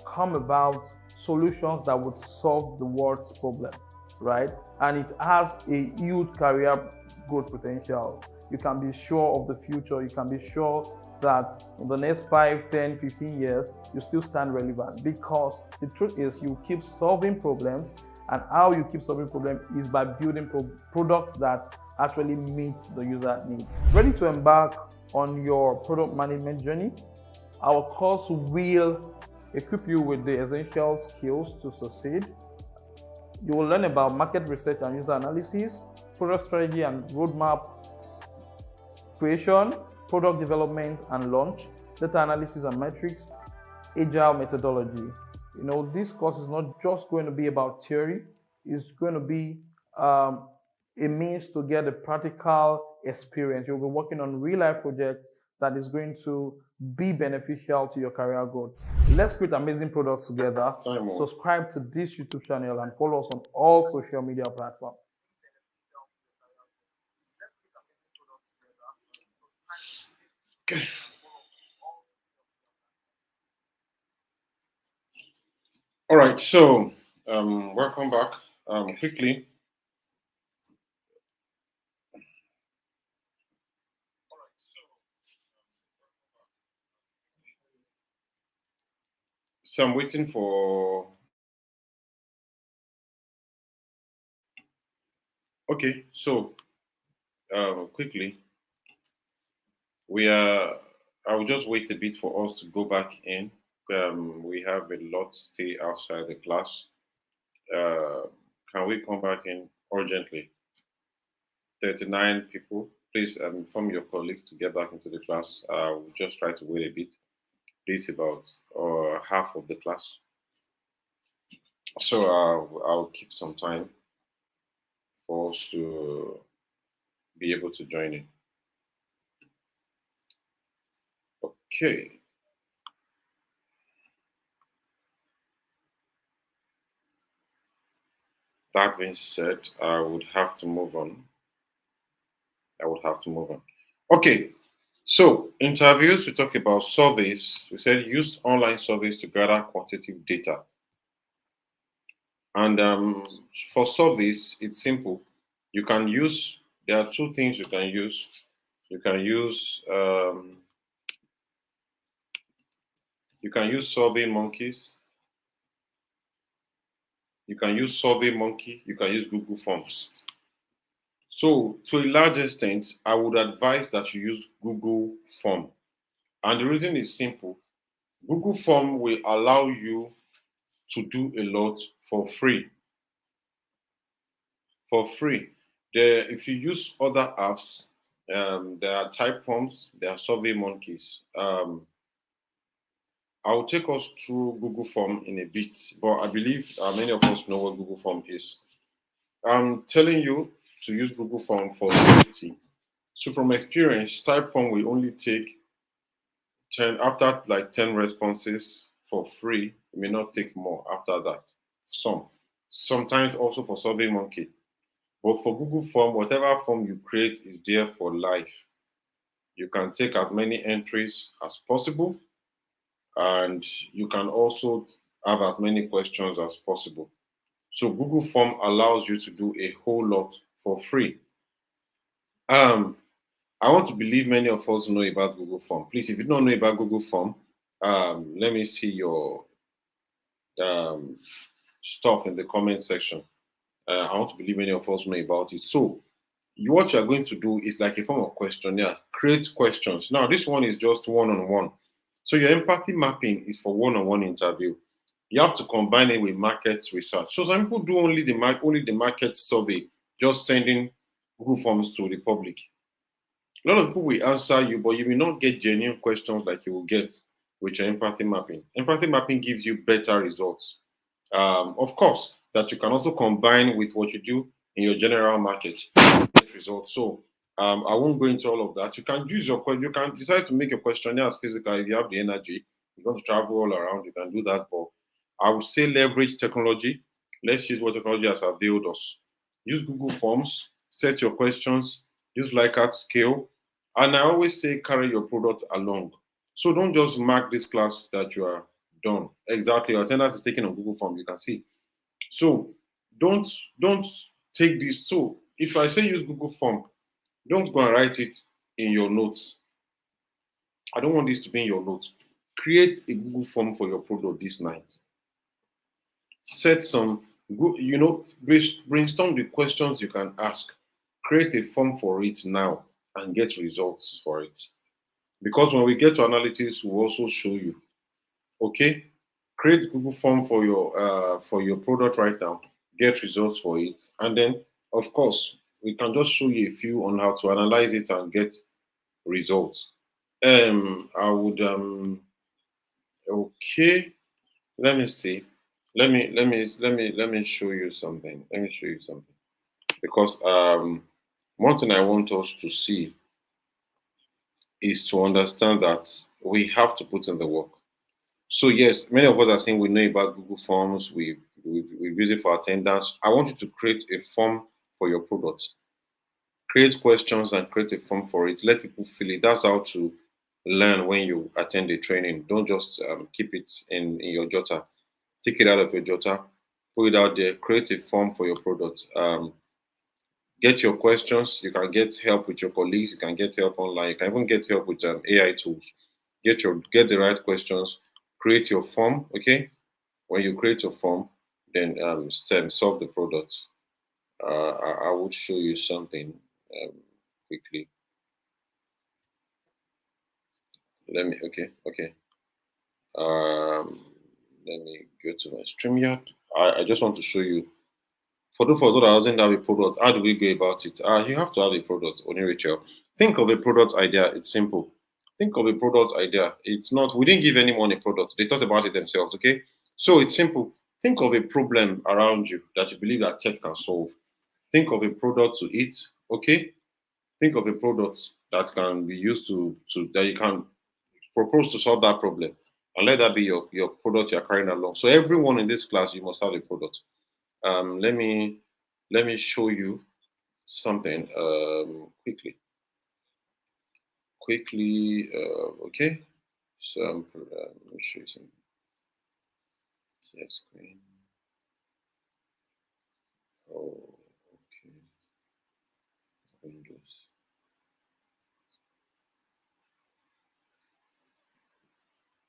come about solutions that would solve the world's problem, right? And it has a huge career growth potential. You can be sure of the future. You can be sure that in the next 5, 10, 15 years, you still stand relevant, because the truth is you keep solving problems, and how you keep solving problems is by building products that actually meet the user needs. Ready to embark on your product management journey? Our course will equip you with the essential skills to succeed. You will learn about market research and user analysis, product strategy and roadmap creation, product development and launch, data analysis and metrics, agile methodology. This course is not just going to be about theory, it's going to be a means to get a practical experience. You'll be working on real life projects that is going to be beneficial to your career growth. Let's create amazing products together. Subscribe to this YouTube channel and follow us on all social media platforms. Okay. All right, so welcome back. Quickly, so I'm waiting for. Okay, so quickly, I will just wait a bit for us to go back in. We have a lot stay outside the class. Can we come back in urgently? 39 people. Please inform your colleagues to get back into the class. We'll just try to wait a bit. Please, about half of the class. So I'll keep some time for us to be able to join in. Okay. That being said, I would have to move on. Okay. So interviews, we talk about surveys. We said use online surveys to gather quantitative data. And for surveys, it's simple. There are two things you can use. You can use Survey Monkeys. You can use SurveyMonkey. You can use Google Forms. So to a large extent, I would advise that you use Google Form. And the reason is simple. Google Form will allow you to do a lot for free. If you use other apps, there are type forms, there are Survey Monkeys. I will take us through Google Form in a bit, but I believe many of us know what Google Form is. I'm telling you, to use Google Form for safety. So from experience, type form will only take 10 after like 10 responses for free. It may not take more after that. Sometimes also for SurveyMonkey. But for Google Form, whatever form you create is there for life. You can take as many entries as possible, and you can also have as many questions as possible. So Google Form allows you to do a whole lot for free. Um, I want to believe many of us know about Google Form. Please, if you don't know about Google Form, let me see your um, stuff in the comment section. I want to believe many of us know about it. So, what you are going to do is like a form of questionnaire. Create questions. Now, this one is just one-on-one. So, your empathy mapping is for one-on-one interview. You have to combine it with market research. So, some people do only the market survey, just sending Google Forms to the public. A lot of people will answer you, but you will not get genuine questions like you will get with your empathy mapping. Empathy mapping gives you better results. Of course, that you can also combine with what you do in your general market get results. So I won't go into all of that. You can you can decide to make your questionnaire as physical if you have the energy. You're going to travel all around, you can do that. But I would say leverage technology. Let's use what technology has availed us. Use Google Forms, set your questions, use Likert scale. And I always say carry your product along. So don't just mark this class that you are done. Exactly. Your attendance is taken on Google Form. You can see. So don't don't take this. So if I say use Google Form, don't go and write it in your notes. I don't want this to be in your notes. Create a Google Form for your product this night. Set some good, brainstorm the questions you can ask. Create a form for it now and get results for it. Because when we get to analytics, we'll also show you. Okay, create Google Form for your product right now. Get results for it, and then of course we can just show you a few on how to analyze it and get results. I would okay. Let me see. Let me show you something. Let me show you something because one thing I want us to see is to understand that we have to put in the work. So yes, many of us are saying we know about Google Forms. We've used it for attendance. I want you to create a form for your product. Create questions and create a form for it. Let people fill it. That's how to learn when you attend a training. Don't just keep it in your jotter. Take it out of your jotter, put it out there. Create a form for your product. Get your questions. You can get help with your colleagues. You can get help online. You can even get help with AI tools. Get the right questions. Create your form. Okay. When you create your form, then solve the product. I would show you something quickly. Okay. Um, Let me go to my StreamYard. I just want to show you. For those that doesn't have a product, how do we go about it? You have to have a product, only Rachel. Think of a product idea. It's simple. Think of a product idea. It's not, we didn't give anyone a product. They thought about it themselves, okay? So it's simple. Think of a problem around you that you believe that tech can solve. Think of a product to eat, okay? Think of a product that can be used to that you can propose to solve that problem. And let that be your product you're carrying along. So everyone in this class, you must have a product. Um, let me let me show you something quickly. Okay. So let me show you something. Yes, screen. Oh, okay. Windows.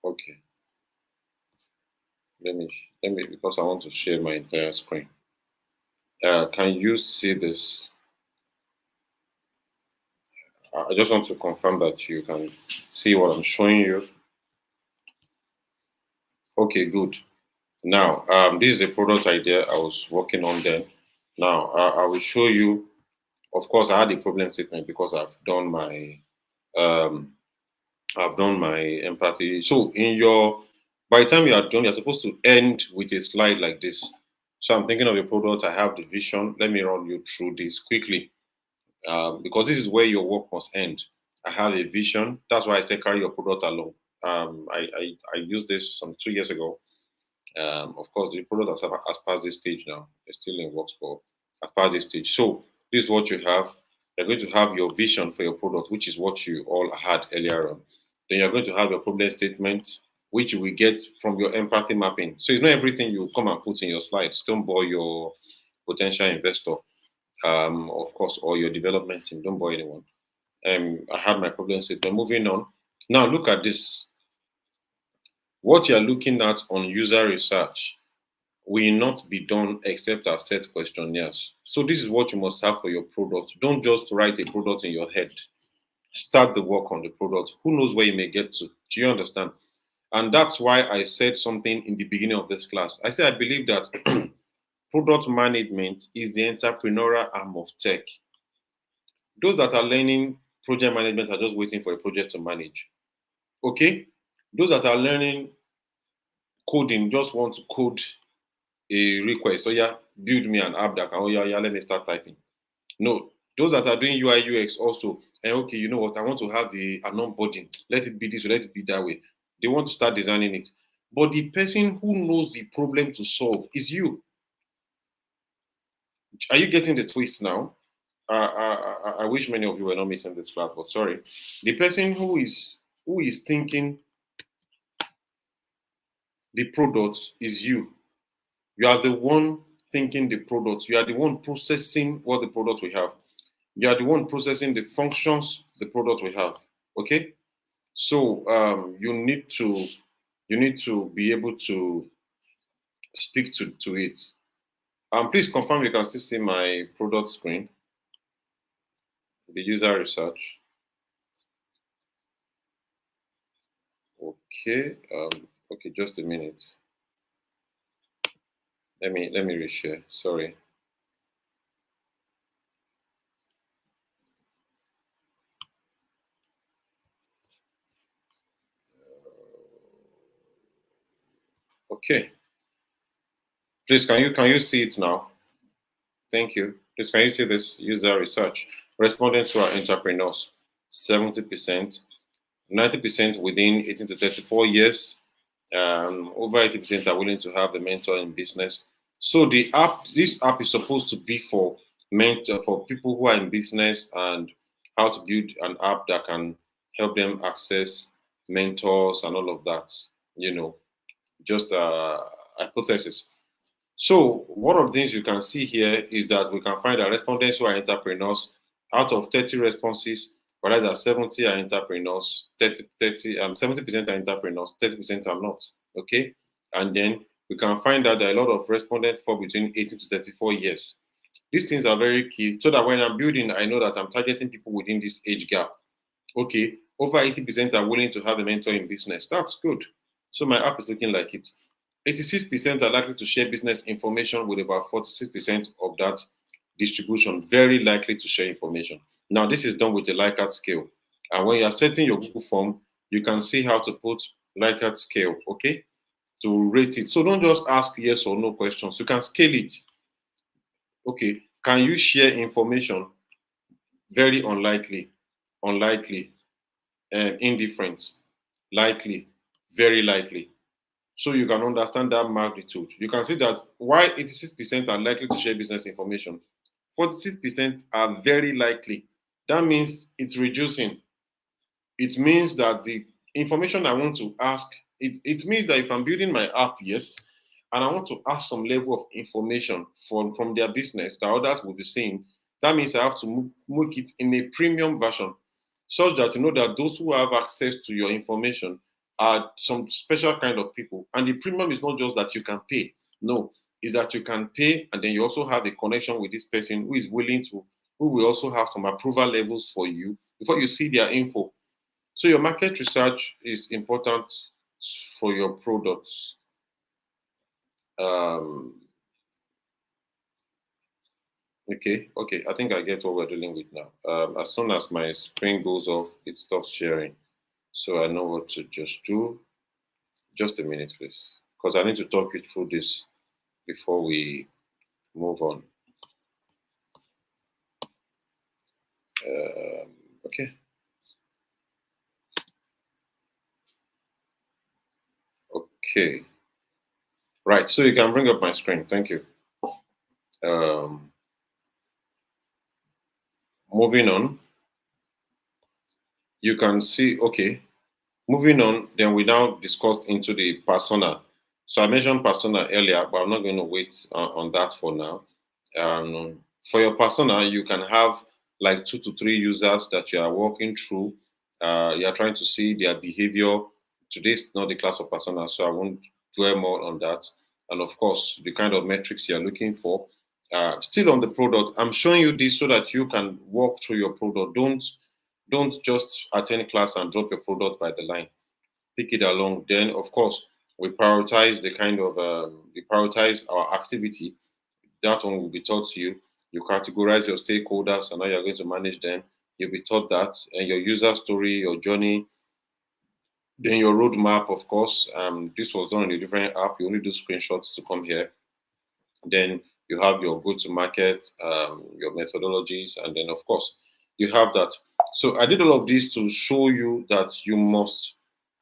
Okay. Let me because I want to share my entire screen. Can you see this? I just want to confirm that you can see what I'm showing you. Okay, good. Now, this is a product idea I was working on then. Now, I will show you. Of course, I had a problem statement because um, I've done my empathy. So, by the time you are done, you're supposed to end with a slide like this. So I'm thinking of your product. I have the vision. Let me run you through this quickly, because this is where your work must end. I have a vision. That's why I say carry your product along. I used this some 2 years ago. Of course, the product has passed this stage now. It's still in works, but has passed this stage. So this is what you have. You're going to have your vision for your product, which is what you all had earlier on. Then you're going to have your problem statement, which you will get from your empathy mapping. So it's not everything you come and put in your slides. Don't bore your potential investor, of course, or your development team. Don't bore anyone. I had my problem statement. Moving on. Now look at this. What you're looking at on user research will not be done except I've set questionnaires. So this is what you must have for your product. Don't just write a product in your head. Start the work on the product. Who knows where you may get to? Do you understand? And that's why I said something in the beginning of this class. I said I believe that product management is the entrepreneurial arm of tech. Those that are learning project management are just waiting for a project to manage. Okay? Those that are learning coding just want to code a request. So yeah, build me an app that can, oh yeah, let me start typing. No, those that are doing UI UX also, and okay, you know what, I want to have an onboarding. Let it be this way, let it be that way. They want to start designing it. But the person who knows the problem to solve is you. Are you getting the twist now? I wish many of you were not missing this class, but sorry. The person who is thinking the product is you. You are the one thinking the product. You are the one processing what the product we have. You are the one processing the functions the product we have. Okay, so you need to be able to speak to it. Please confirm you can still see my product screen, the user research. Okay, okay, just a minute. Let me reshare. Sorry. Okay. Please, can you see it now? Thank you. Please, can you see this user research? Respondents who are entrepreneurs, 70%, 90% within 18 to 34 years. Over 80% are willing to have a mentor in business. So this app is supposed to be for people who are in business and how to build an app that can help them access mentors and all of that. You know, just hypothesis. So one of the things you can see here is that we can find that respondents who are entrepreneurs, out of 30 responses, rather 70 are entrepreneurs, 70% are entrepreneurs, 30% are not. Okay. And then we can find out that a lot of respondents fall between 18 to 34 years. These things are very key so that when I'm building, I know that I'm targeting people within this age gap. Okay. Over 80% are willing to have a mentor in business. That's good. So my app is looking like it. 86% are likely to share business information, with about 46% of that distribution very likely to share information. Now, this is done with a Likert scale. And when you are setting your Google form, you can see how to put Likert scale, okay, to rate it. So don't just ask yes or no questions. You can scale it. Okay, can you share information? Very unlikely, unlikely, indifferent, likely, very likely. So you can understand that magnitude. You can see that why 86% are likely to share business information, 46% are very likely. That means it's reducing. It means that the information I want to ask, it means that if I'm building my app, yes, and I want to ask some level of information from their business that others will be seeing, that means I have to make it in a premium version, such that you know that those who have access to your information are some special kind of people. And the premium is not just that you can pay. No, is that you can pay and then you also have a connection with this person who is willing to, who will also have some approval levels for you before you see their info. So your market research is important for your products. Um, okay. I think I get what we're dealing with now. As soon as my screen goes off, it stops sharing. So I know what to just do. Just a minute, please, because I need to talk you through this before we move on. Okay. Okay. Right. So you can bring up my screen. Thank you. Moving on. You can see, okay. Moving on, then we now discussed into the persona. So I mentioned persona earlier, but I'm not going to wait on that for now. For your persona, you can have like 2 to 3 users that you are walking through. You are trying to see their behavior. Today's not the class of persona, so I won't dwell more on that. And of course, the kind of metrics you're looking for. Still on the product, I'm showing you this so that you can walk through your product. Don't just attend class and drop your product by the line. Pick it along. Then, of course, we prioritize the kind of we prioritize our activity. That one will be taught to you. You categorize your stakeholders and how you're going to manage them. You'll be taught that, and your user story, your journey, then your roadmap. Of course, this was done in a different app. You only do screenshots to come here. Then you have your go-to-market, your methodologies, and then of course you have that. So I did all of this to show you that you must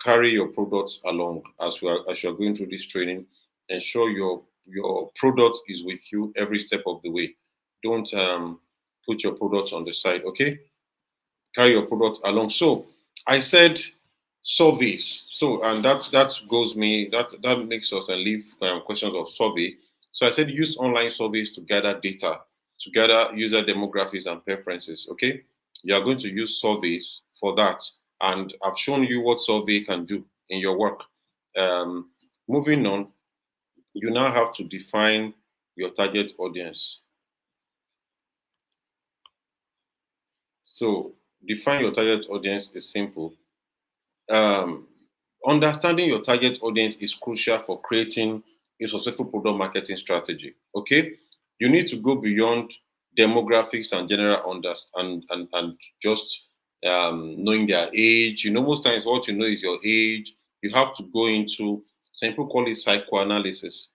carry your products along as you're going through this training. Ensure your product is with you every step of the way. Don't put your products on the side. Okay, carry your product along. So I said surveys. So and that makes us and leave questions of survey. So I said use online surveys to gather data, to gather user demographics and preferences. Okay, you are going to use surveys for that, and I've shown you what survey can do in your work. Um, Moving on, you now have to define your target audience. So define your target audience is simple. Um, Understanding your target audience is crucial for creating a successful product marketing strategy. Okay, you need to go beyond demographics and general and just knowing their age. You know, most times what you know is your age. You have to go into, some people call it psychoanalysis.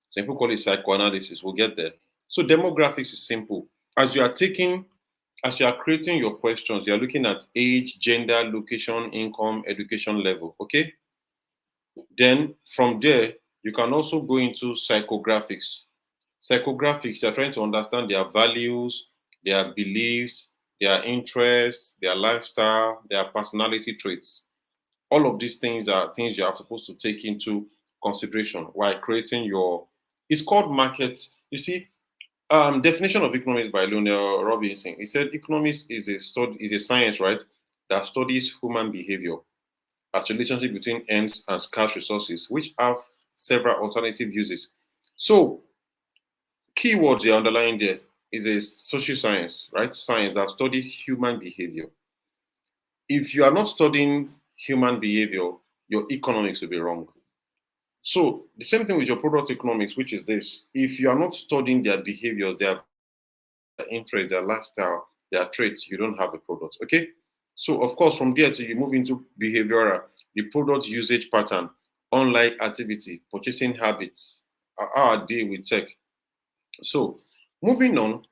Some people call it psychoanalysis. We'll get there. So demographics is simple. As you are taking as you are creating your questions, you are looking at age, gender, location, income, education level. Okay. Then from there, you can also go into psychographics. Psychographics, you're trying to understand their values, their beliefs, their interests, their lifestyle, their personality traits. All of these things are things you are supposed to take into consideration while creating your. It's called markets. You see, definition of economics by Lionel Robinson. He said economics is a science, right, that studies human behavior as relationship between ends and scarce resources, which have several alternative uses. So, keywords you're underlying there is a social science, right? Science that studies human behavior. If you are not studying human behavior, your economics will be wrong. So, the same thing with your product economics, which is this. If you are not studying their behaviors, their interest, their lifestyle, their traits, you don't have a product. Okay. So, of course, from there to you move into behavioral, the product usage pattern, online activity, purchasing habits, how are they with tech. So, moving on,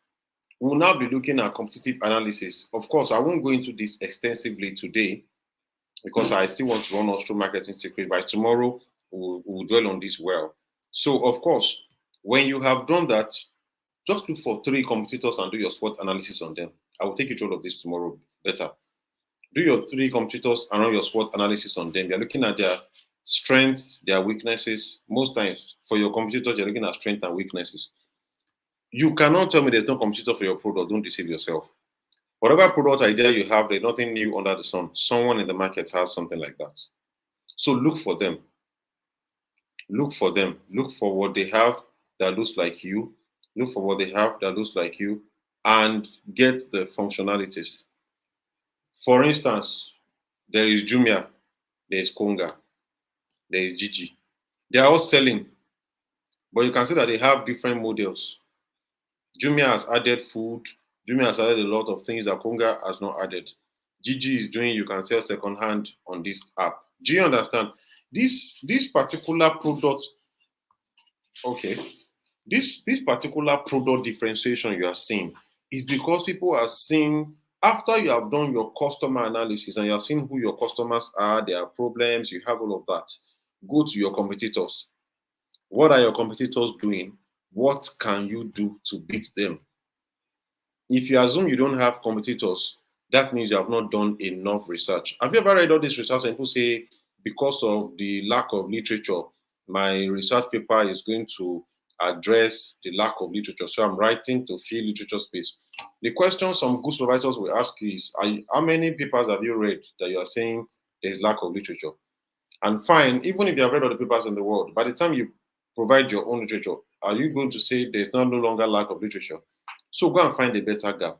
we'll now be looking at competitive analysis. Of course, I won't go into this extensively today because I still want to run us through marketing secrets. By tomorrow, we'll dwell on this well. So, of course, when you have done that, just look for 3 competitors and do your SWOT analysis on them. I will take you through all of this tomorrow better. Do your 3 competitors and run your SWOT analysis on them. You're looking at their strengths, their weaknesses. Most times, for your competitors, you're looking at strengths and weaknesses. You cannot tell me there's no competitor for your product. Don't deceive yourself. Whatever product idea you have, there's nothing new under the sun. Someone in the market has something like that. So look for them. Look for them. Look for what they have that looks like you. Look for what they have that looks like you and get the functionalities. For instance, there is Jumia, there is Konga, there is Gigi. They are all selling, but you can see that they have different models. Jumia has added food. Jumia has added a lot of things that Konga has not added. Gigi is doing, you can sell second hand on this app. Do you understand? This particular product, okay. This particular product differentiation you are seeing is because people are seeing, after you have done your customer analysis and you have seen who your customers are, their problems, you have all of that, go to your competitors. What are your competitors doing? What can you do to beat them? If you assume you don't have competitors, that means you have not done enough research. Have you ever read all this research and people say, because of the lack of literature, my research paper is going to address the lack of literature. So I'm writing to fill literature space. The question some good supervisors will ask is, how many papers have you read that you are saying there's lack of literature? And fine, even if you have read all the papers in the world, by the time you provide your own literature, are you going to say there's no longer lack of literature? So go and find a better gap.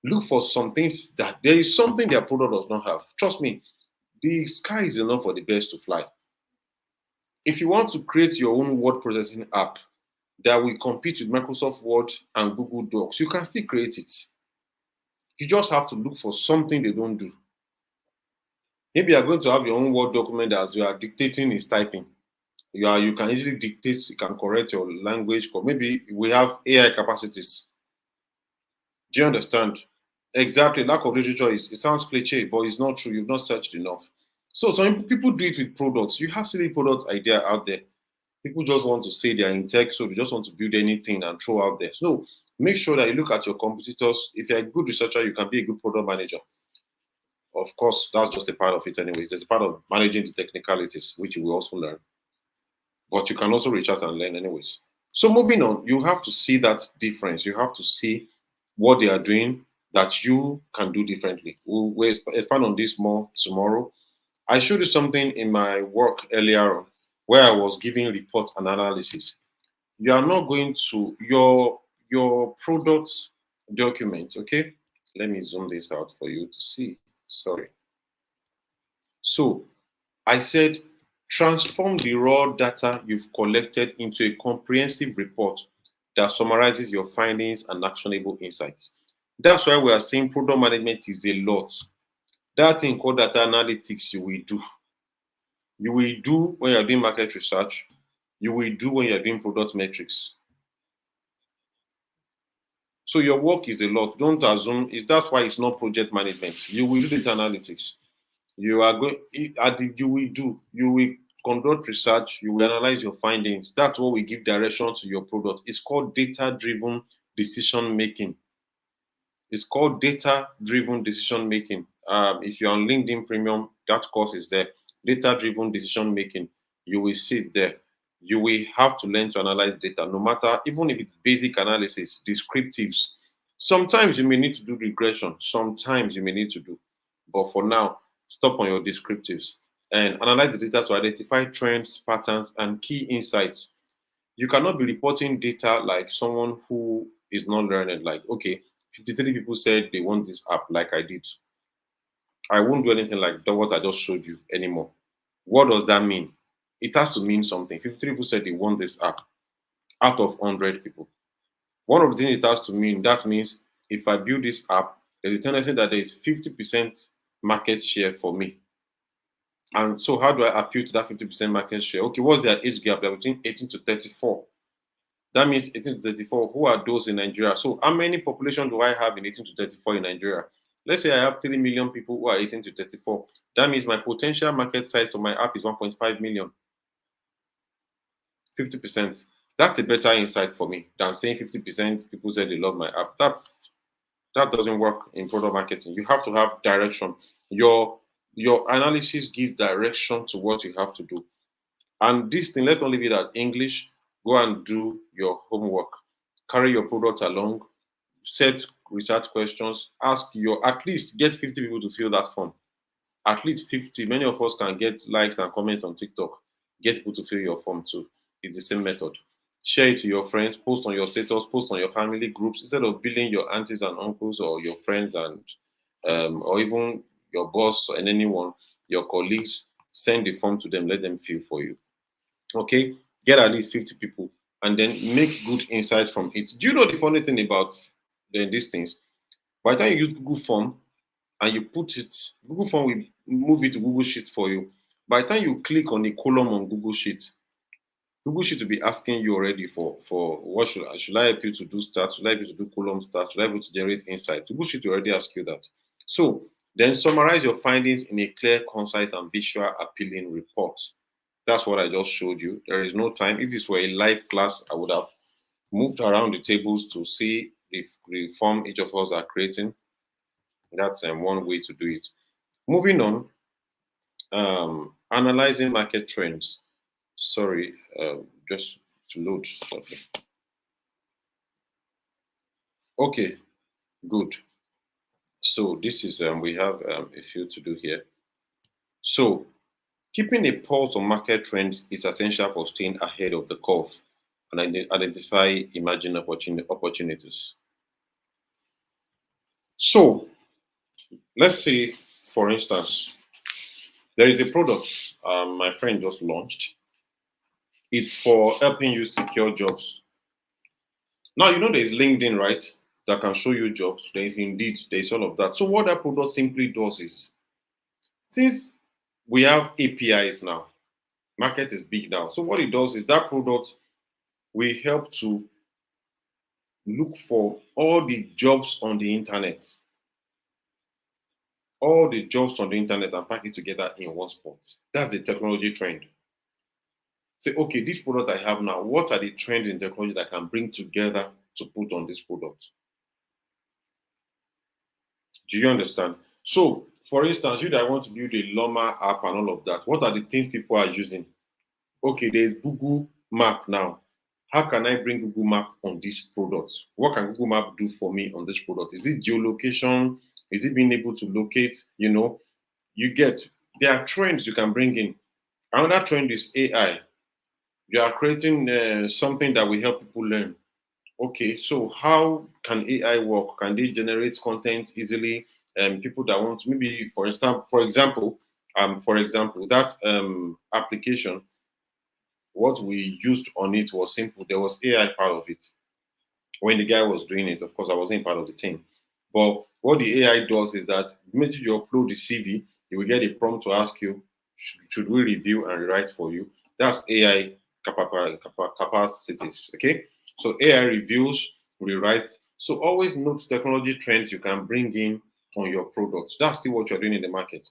Look for some things that there is something their product does not have. Trust me, the sky is enough for the birds to fly. If you want to create your own word processing app that will compete with Microsoft Word and Google Docs, you can still create it. You just have to look for something they don't do. Maybe you are going to have your own Word document as you are dictating is typing. You can easily dictate, you can correct your language, or maybe we have AI capacities. Do you understand? Exactly. Lack of literature it sounds cliche, but it's not true. You've not searched enough. So some people do it with products. You have silly product idea out there. People just want to say they're in tech, so they just want to build anything and throw out there. So make sure that you look at your competitors. If you're a good researcher, you can be a good product manager. Of course, that's just a part of it anyways. There's a part of managing the technicalities, which you will also learn. But you can also reach out and learn anyways. So moving on, you have to see that difference. You have to see what they are doing that you can do differently. We'll expand on this more tomorrow. I showed you something in my work earlier on where I was giving report and analysis. You are not going to your product document, okay? Let me zoom this out for you to see. Sorry. So I said transform the raw data you've collected into a comprehensive report that summarizes your findings and actionable insights. That's why we are saying product management is a lot. That thing called data analytics you will do. You will do when you're doing market research. You will do when you're doing product metrics. So your work is a lot. Don't assume that's why it's not project management. You will do data analytics. You are going you will conduct research, you will analyze your findings. That's what we give direction to your product. It's called data-driven decision making. It's called data-driven decision making. If you're on LinkedIn Premium, that course is there. Data-driven decision making. You will see it there. You will have to learn to analyze data, no matter, even if it's basic analysis, descriptives. Sometimes you may need to do regression. Sometimes you may need to do. But for now, stop on your descriptives and analyze the data to identify trends, patterns, and key insights. You cannot be reporting data like someone who is not learned. Like, okay, 53 people said they want this app, like I did. I won't do anything like what I just showed you anymore. What does that mean? It has to mean something. 53 people said they want this app out of 100 people. One of the things it has to mean, that means if I build this app, there's a tendency that there is 50% market share for me. And so how do I appeal to that 50% market share? Okay, what's their age gap? They're between 18 to 34. That means 18 to 34. Who are those in Nigeria? So how many population do I have in 18 to 34 in Nigeria? Let's say I have 3 million people who are 18 to 34. That means my potential market size for my app is 1.5 million. 50%. That's a better insight for me than saying 50% people said they love my app. That doesn't work in product marketing. You have to have direction. Your analysis gives direction to what you have to do. And this thing, let's not leave it at English. Go and do your homework. Carry your product along. Set research questions. At least get 50 people to fill that form. At least 50. Many of us can get likes and comments on TikTok. Get people to fill your form too. It's the same method. Share it to your friends, post on your status, post on your family groups, instead of billing your aunties and uncles or your friends and or even your boss and anyone, your colleagues. Send the form to them, let them fill for you. Okay, get at least 50 people and then make good insights from it. Do you know the funny thing about these things? By the time you use Google Form and you put it, Google Form will move it to Google Sheets for you. By the time you click on the column on Google Sheets, Google should be asking you already for what should I help you to do stats? Should I help you to do column stats? Should I help you to generate insights? Google should already ask you that. So then summarize your findings in a clear, concise, and visual appealing report. That's what I just showed you. There is no time. If this were a live class, I would have moved around the tables to see if the form each of us are creating. That's one way to do it. Moving on, analyzing market trends. Sorry, just to load shortly. Okay, good. So this is we have a few to do here. So keeping a pulse on market trends is essential for staying ahead of the curve and identify emerging opportunities. So let's say, for instance, there is a product my friend just launched. It's for helping you secure jobs. Now you know there's LinkedIn, right? That can show you jobs. There is Indeed. There is all of that. So what that product simply does is, since we have APIs now, market is big now. So what it does is that product will help to look for all the jobs on the internet, and pack it together in one spot. That's the technology trend. Say, okay, this product I have now, what are the trends in technology that I can bring together to put on this product? Do you understand? So, for instance, you that want to build a Loma app and all of that, what are the things people are using? Okay, there's Google Map now. How can I bring Google Map on this product? What can Google Map do for me on this product? Is it geolocation? Is it being able to locate? You get, there are trends you can bring in. Another trend is AI. You are creating something that will help people learn. Okay, so how can AI work? Can they generate content easily? People that want, maybe for example, that application, what we used on it was simple. There was AI part of it. When the guy was doing it, of course, I wasn't part of the team. But what the AI does is that immediately you upload the CV, you will get a prompt to ask you, should we review and rewrite for you? That's AI capacities. Okay, so AI reviews, rewrites. So always note technology trends you can bring in on your products. That's still what you're doing in the market.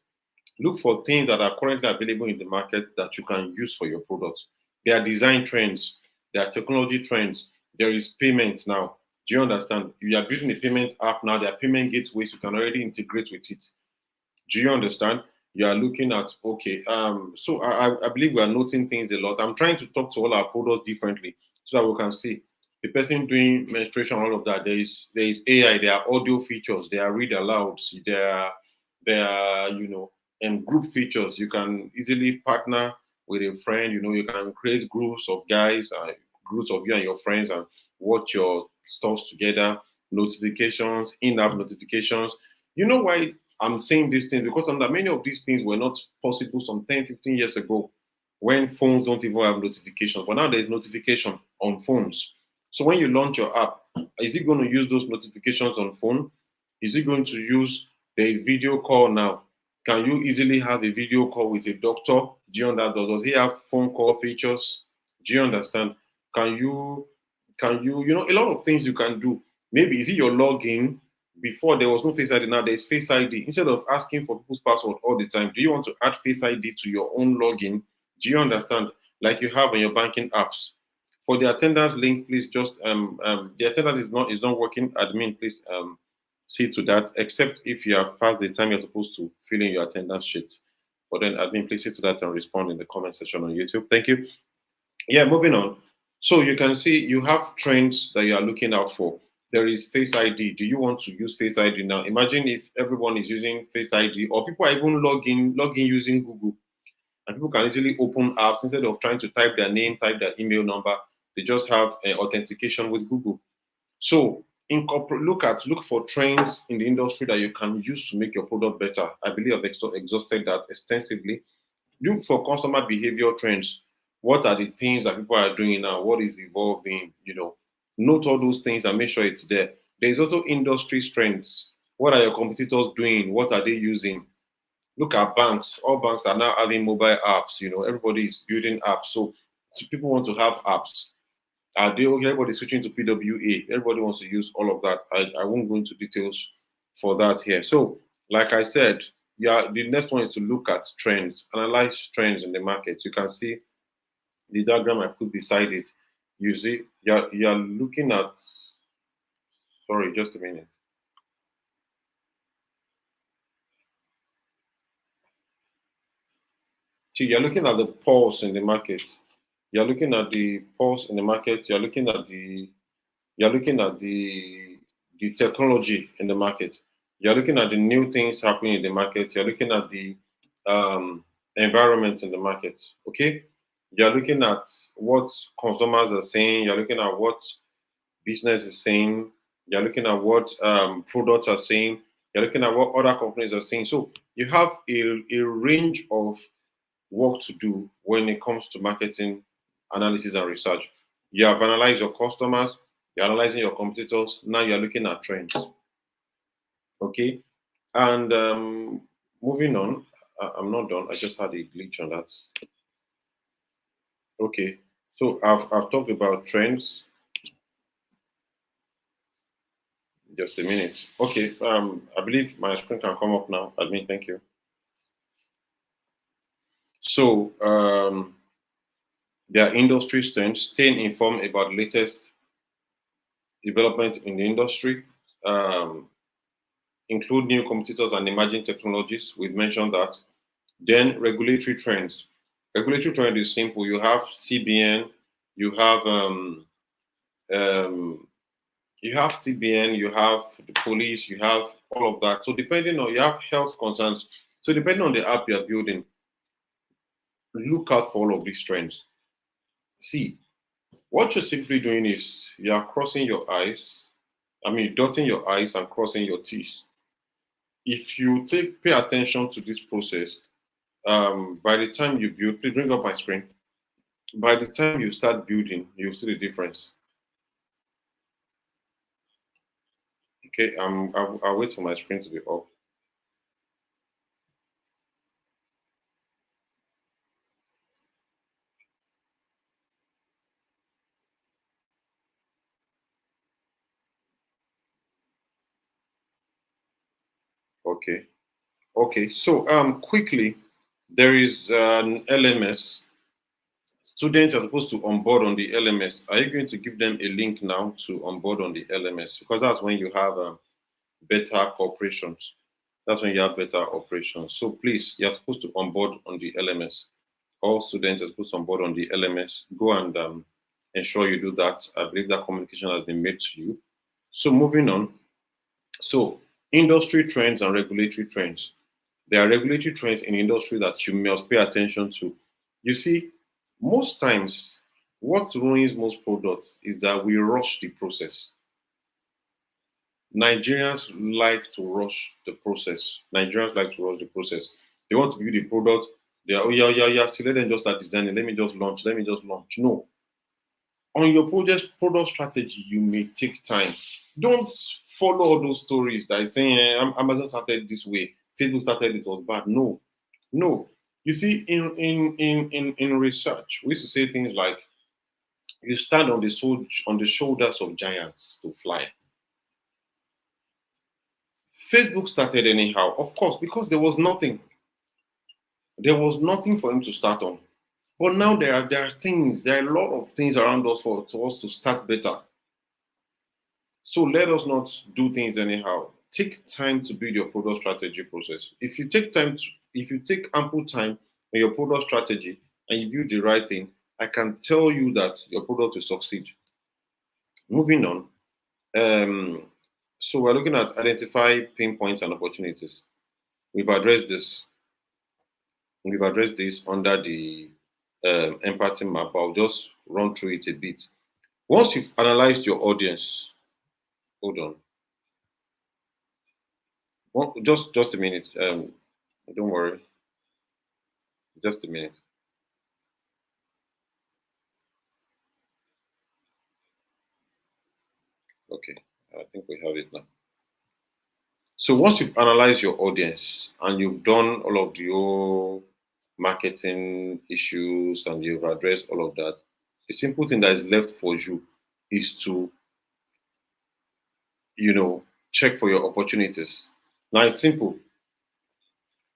Look for things that are currently available in the market that you can use for your products. There are design trends, there are technology trends, there is payments now. Do you understand? You are building a payment app now, there are payment gateways you can already integrate with it. Do you understand? You are looking at, okay, so I believe we are noting things a lot. I'm trying to talk to all our products differently so that we can see the person doing menstruation, all of that. There is AI, there are audio features, there are read alouds, there are and group features. You can easily partner with a friend. You can create groups of guys, groups of you and your friends, and watch your stuff together. Notifications, in-app notifications. You know why I'm saying these things? Because under many of these things were not possible some 10, 15 years ago, when phones don't even have notifications. But now there's notification on phones. So when you launch your app, is it going to use those notifications on phone? Is it going to use, there is video call now? Can you easily have a video call with a doctor? Do you understand? Does he have phone call features? Do you understand? Can you a lot of things you can do. Maybe is it your login? Before there was no Face ID, now there's Face ID. Instead of asking for people's password all the time, do you want to add Face ID to your own login? Do you understand? Like you have on your banking apps. For the attendance link, please just the attendance is not working. Admin, please see to that. Except if you have passed the time you're supposed to fill in your attendance sheet. But then admin, please see to that and respond in the comment section on YouTube. Thank you. Yeah, moving on. So you can see you have trends that you are looking out for. There is Face ID. Do you want to use Face ID now? Imagine if everyone is using Face ID, or people are even logging using Google, and people can easily open apps instead of trying to type their name, type their email number. They just have authentication with Google. So look for trends in the industry that you can use to make your product better. I believe I've exhausted that extensively. Look for customer behavior trends. What are the things that people are doing now? What is evolving? Note all those things and make sure it's there. There's also industry trends. What are your competitors doing? What are they using? Look at banks. All banks are now having mobile apps. Everybody is building apps. So So people want to have apps. Are they okay? Everybody's switching to PWA. Everybody wants to use all of that. I won't go into details for that here. So, like I said, yeah, the next one is to look at trends, analyze trends in the market. You can see the diagram I put beside it. You see, you're looking at. Sorry, just a minute. See, you're looking at the pulse in the market. You're looking at the pulse in the market. You're looking at the technology in the market. You're looking at the new things happening in the market. You're looking at the environment in the market. Okay, you're looking at what consumers are saying. You're looking at what business is saying. You're looking at what products are saying. You're looking at what other companies are saying. So you have a range of work to do when it comes to marketing analysis and research. You have analyzed your customers, you're analyzing your competitors, now you're looking at trends. Okay. And moving on, I'm not done. I just had a glitch on that. Okay. So I've talked about trends. Just a minute. Okay. I believe my screen can come up now. Admin, thank you. So there are industry trends, staying informed about latest development in the industry, include new competitors and emerging technologies. We've mentioned that. Then regulatory trends. Regulatory trend is simple. You have CBN, you have um, you have CBN, you have the police, you have all of that. So depending on you have health concerns. So depending on the app you're building, look out for all of these trends. See, what you're simply doing is you are crossing your eyes. I mean, dotting your I's and crossing your T's. If you pay attention to this process, by the time you build, please bring up my screen. By the time you start building, you'll see the difference. Okay, I'll wait for my screen to be up. Okay, okay. So quickly, there is an LMS. Students are supposed to onboard on the LMS. Are you going to give them a link now to onboard on the LMS? Because that's when you have better corporations. That's when you have better operations. So please, you're supposed to onboard on the LMS. All students are supposed to onboard on the LMS. Go and ensure you do that. I believe that communication has been made to you. So moving on. So industry trends and regulatory trends. There are regulatory trends in industry that you must pay attention to. You see, most times, what ruins most products is that we rush the process. Nigerians like to rush the process. Nigerians like to rush the process. They want to build a product. They are, oh, yeah. So let them just start designing. Let me just launch. Let me just launch. No. On your product strategy, you may take time. Don't follow all those stories that is saying Amazon started this way, Facebook started it was bad. No, no. You see, in research, we used to say things like you stand on the shoulders of giants to fly. Facebook started anyhow, of course, because there was nothing. There was nothing for him to start on. But now there are things, there are a lot of things around us for us to start better. So let us not do things anyhow. Take time to build your product strategy process. If you take ample time on your product strategy and you build the right thing, I can tell you that your product will succeed. Moving on. So we're looking at identify pain points and opportunities. We've addressed this. We've addressed this under the empathy map. I'll just run through it a bit. Once you've analyzed your audience, hold on. Well, just a minute. Don't worry. Just a minute. Okay, I think we have it now. So once you've analyzed your audience and you've done all of your marketing issues and you've addressed all of that, the simple thing that is left for you is to, check for your opportunities. Now it's simple.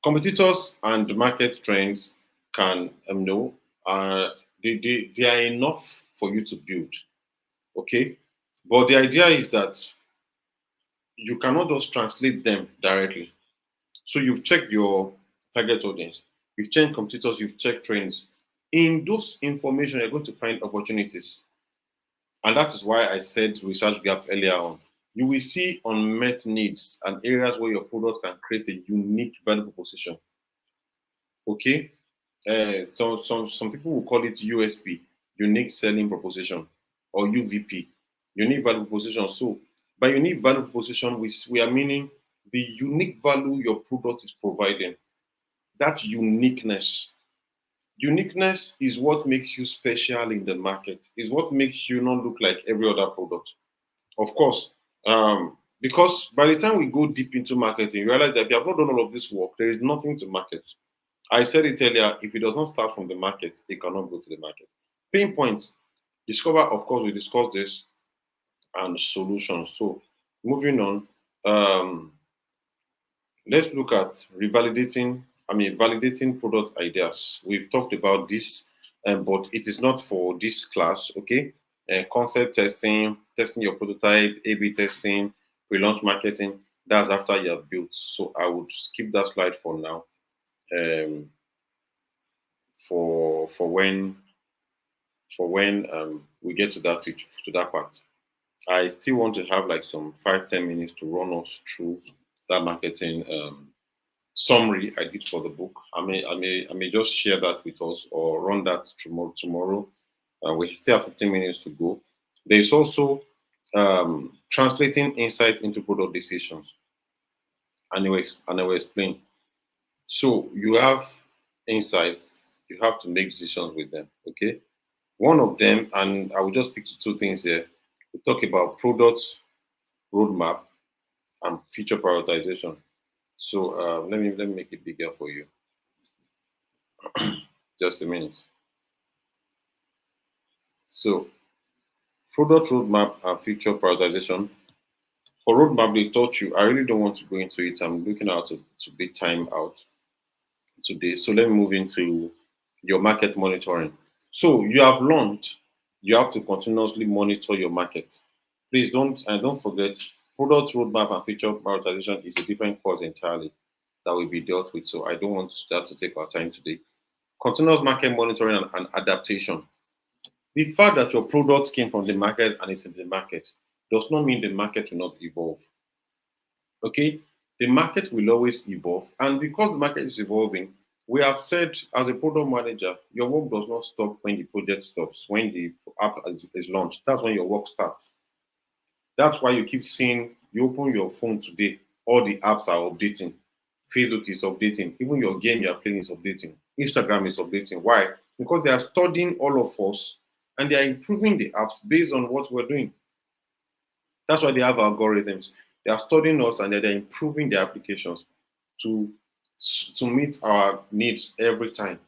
Competitors and market trends can, they are enough for you to build. Okay. But the idea is that you cannot just translate them directly. So you've checked your target audience, you've checked competitors, you've checked trends. In those information, you're going to find opportunities. And that is why I said research gap earlier on. You will see unmet needs and areas where your product can create a unique value proposition. Okay? Some people will call it USP, unique selling proposition, or UVP, unique value proposition. So by unique value proposition, we are meaning the unique value your product is providing. That uniqueness. Uniqueness is what makes you special in the market, is what makes you not look like every other product. Of course, because by the time we go deep into marketing, you realize that if you have not done all of this work, there is nothing to market. I said it earlier, if it does not start from the market, it cannot go to the market. Pain points. Discover, of course, we discussed this, and solutions. So moving on, let's look at validating product ideas. We've talked about this, but it is not for this class, okay? Concept testing, testing your prototype, A/B testing, pre-launch marketing, that's after you have built. So I would skip that slide for now. For when we get to that part. I still want to have like some 5-10 minutes to run us through that marketing summary I did for the book. I may just share that with us or run that tomorrow. We still have 15 minutes to go. There is also translating insight into product decisions, and I will explain. So you have insights, you have to make decisions with them. Okay, one of them, and I will just pick two things here. We talk about product roadmap and feature prioritization. So let me make it bigger for you. Just a minute. So product roadmap and feature prioritization. For roadmap, they taught you. I really don't want to go into it. I'm looking out to be time out today. So let me move into your market monitoring. So you have launched. You have to continuously monitor your market. Please don't forget, product roadmap and feature prioritization is a different course entirely that will be dealt with. So I don't want that to take our time today. Continuous market monitoring and adaptation. The fact that your product came from the market and is in the market does not mean the market will not evolve. Okay? The market will always evolve. And because the market is evolving, we have said as a product manager, your work does not stop when the project stops, when the app is launched. That's when your work starts. That's why you keep seeing, you open your phone today, all the apps are updating. Facebook is updating. Even your game you are playing is updating. Instagram is updating. Why? Because they are studying all of us and they are improving the apps based on what we're doing. That's why they have algorithms. They are studying us and they're improving their applications to meet our needs every time.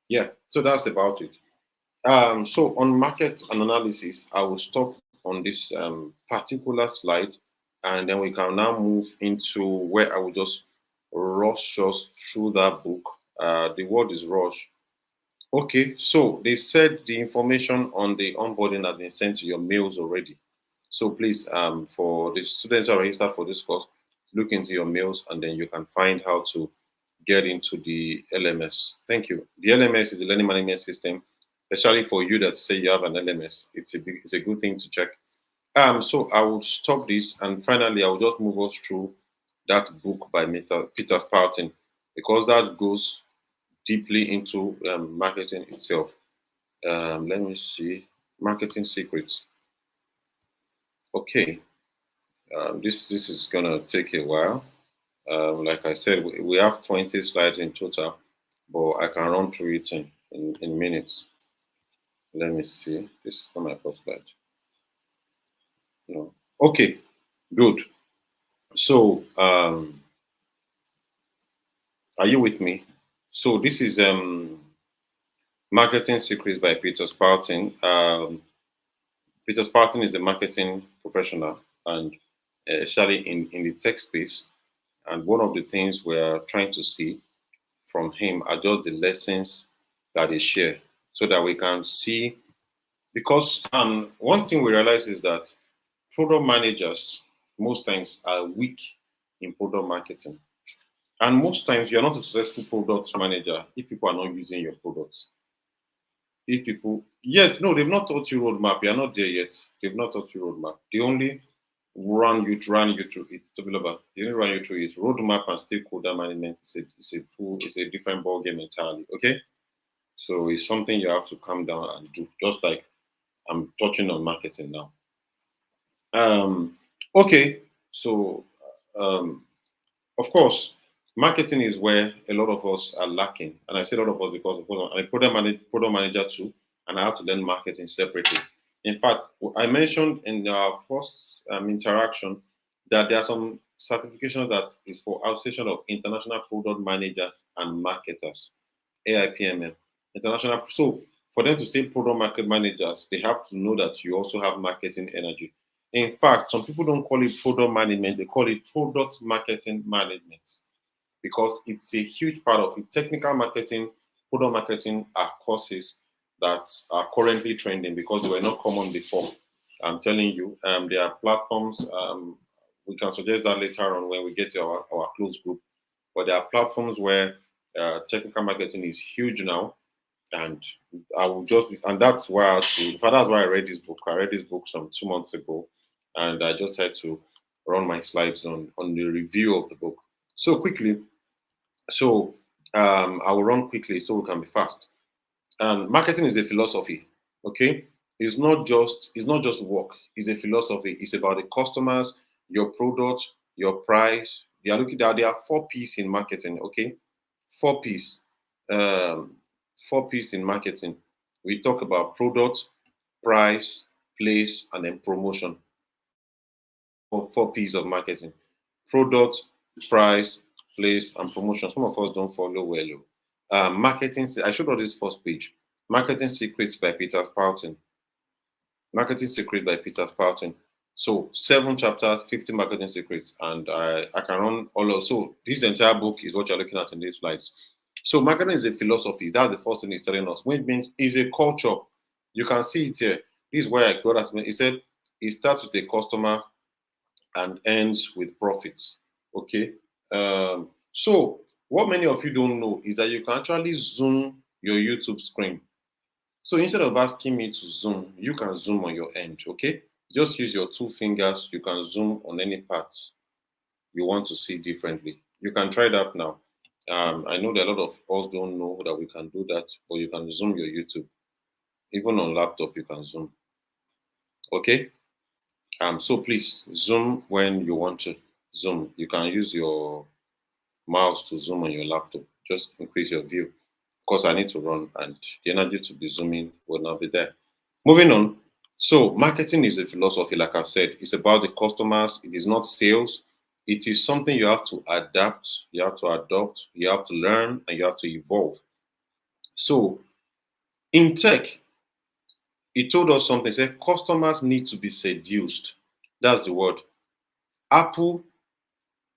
Yeah, so that's about it. So on market analysis, I will stop on this particular slide, and then we can now move into where I will just rush us through that book. The word is rush. Okay, so they said the information on the onboarding has been sent to your mails already. So please, for the students who are registered for this course, look into your mails and then you can find how to get into the LMS. Thank you. The LMS is the learning management system, especially for you that say you have an LMS. It's a good thing to check. So I will stop this, and finally I will just move us through that book by Peter Spartan, because that goes deeply into marketing itself. Let me see, marketing secrets. Okay, this is gonna take a while. Like I said, we have 20 slides in total, but I can run through it in minutes. Let me see. This is not my first slide. No. Okay, good. So, are you with me? So this is Marketing Secrets by Peter Spartan. Peter Spartan is a marketing professional, and especially in the tech space. And one of the things we're trying to see from him are just the lessons that he share, so that we can see. Because one thing we realize is that product managers most times are weak in product marketing. And most times you're not a successful product manager if people are not using your products. If people, yes, no, they've not taught you roadmap. You're not there yet. They've not taught you roadmap. They only run you through it. To be over. They only run you through it. Roadmap and stakeholder management is a different ball game entirely. Okay, so it's something you have to calm down and do. Just like I'm touching on marketing now. Um, okay, so um, of course, marketing is where a lot of us are lacking, and I say a lot of us because of course I'm a product manager too, and I have to learn marketing separately. In fact, I mentioned in our first interaction that there are some certifications that is for Association of International Product Managers and Marketers, AIPMM, international. So for them to say product market managers, they have to know that you also have marketing energy. In fact, some people don't call it product management; they call it product marketing management because it's a huge part of it. Technical marketing, product marketing are courses that are currently trending because they were not common before. I'm telling you, there are platforms. We can suggest that later on when we get to our closed group. But there are platforms where technical marketing is huge now, and I will just and that's why in fact that's why I read this book. I read this book some 2 months ago, and I just had to run my slides on the review of the book. So quickly, so I will run quickly so we can be fast. And marketing is a philosophy. Okay, it's not just work. It's a philosophy. It's about the customers, your product, your price. They are looking at there are 4 P's in marketing. Okay, 4 P's. Um, 4 P's in marketing. We talk about product, price, place, and then promotion. 4 P's of marketing: product, price, place, and promotion. Some of us don't follow well. Marketing. I showed all this first page. Marketing Secrets by Peter Spartan. Marketing Secrets by Peter Spartan. So 7 chapters, 50 marketing secrets, and I can run all of. So this entire book is what you're looking at in these slides. So marketing is a philosophy. That's the first thing he's telling us. Which means it's a culture. You can see it here. This is where I got that. He said it starts with a customer and ends with profits. Okay. So what many of you don't know is that you can actually zoom your YouTube screen. So instead of asking me to zoom, you can zoom on your end. Okay. Just use your 2 fingers. You can zoom on any part you want to see differently. You can try that now. I know that a lot of us don't know that we can do that, but you can zoom your YouTube. Even on laptop, you can zoom. Okay. So please zoom when you want to zoom. You can use your mouse to zoom on your laptop. Just increase your view. Of course, I need to run, and the energy to be zooming will not be there. Moving on. So, marketing is a philosophy, like I've said. It's about the customers. It is not sales. It is something you have to adapt, you have to adopt, you have to learn, and you have to evolve. So, in tech, he told us something. He said customers need to be seduced. That's the word. Apple,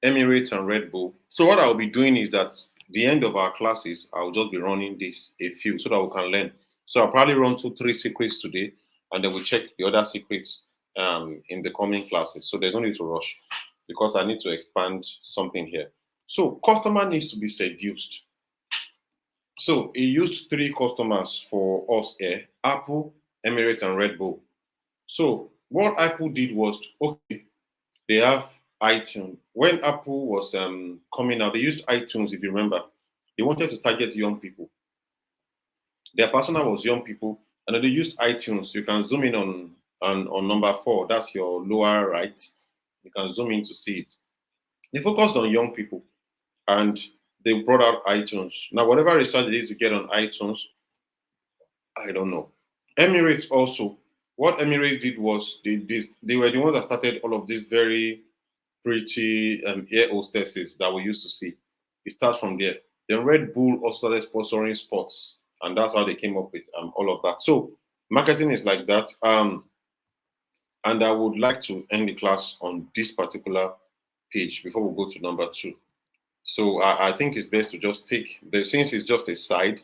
Emirates, and Red Bull. So what I'll be doing is that the end of our classes, I'll just be running this a few so that we can learn. So I'll probably run 2, 3 secrets today, and then we'll check the other secrets in the coming classes. So there's no need to rush because I need to expand something here. So customer needs to be seduced. So he used 3 customers for us here: Apple, Emirates, and Red Bull. So what Apple did was, okay, they have iTunes. When Apple was coming out, they used iTunes, if you remember. They wanted to target young people. Their persona was young people, and then they used iTunes. You can zoom in on number 4. That's your lower right. You can zoom in to see it. They focused on young people, and they brought out iTunes. Now, whatever research they did to get on iTunes, I don't know. Emirates also. What Emirates did was they were the ones that started all of these very pretty air hostesses that we used to see. It starts from there. Then Red Bull also started sponsoring sports, and that's how they came up with all of that. So marketing is like that. And I would like to end the class on this particular page before we go to number 2. So I think it's best to just take since it's just a side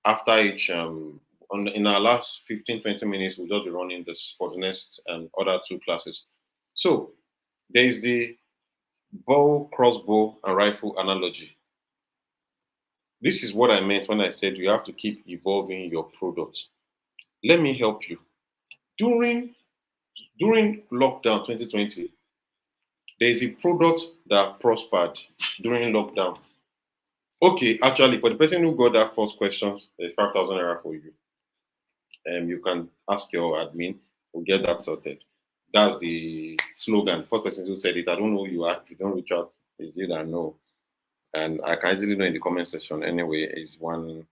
after each in our last 15-20 minutes we'll just be running this for the next other 2 classes. So there is the bow, crossbow, and rifle analogy. This is what I meant when I said you have to keep evolving your product. Let me help you. During lockdown 2020, there is a product that prospered during lockdown. Okay, actually, for the person who got that first question, there's 5,000 naira for you. You can ask your admin. We'll get that sorted. That's the slogan. First person who said it, I don't know who you are. If you don't reach out, it's you that know. And I can easily know in the comment section. Anyway, it's one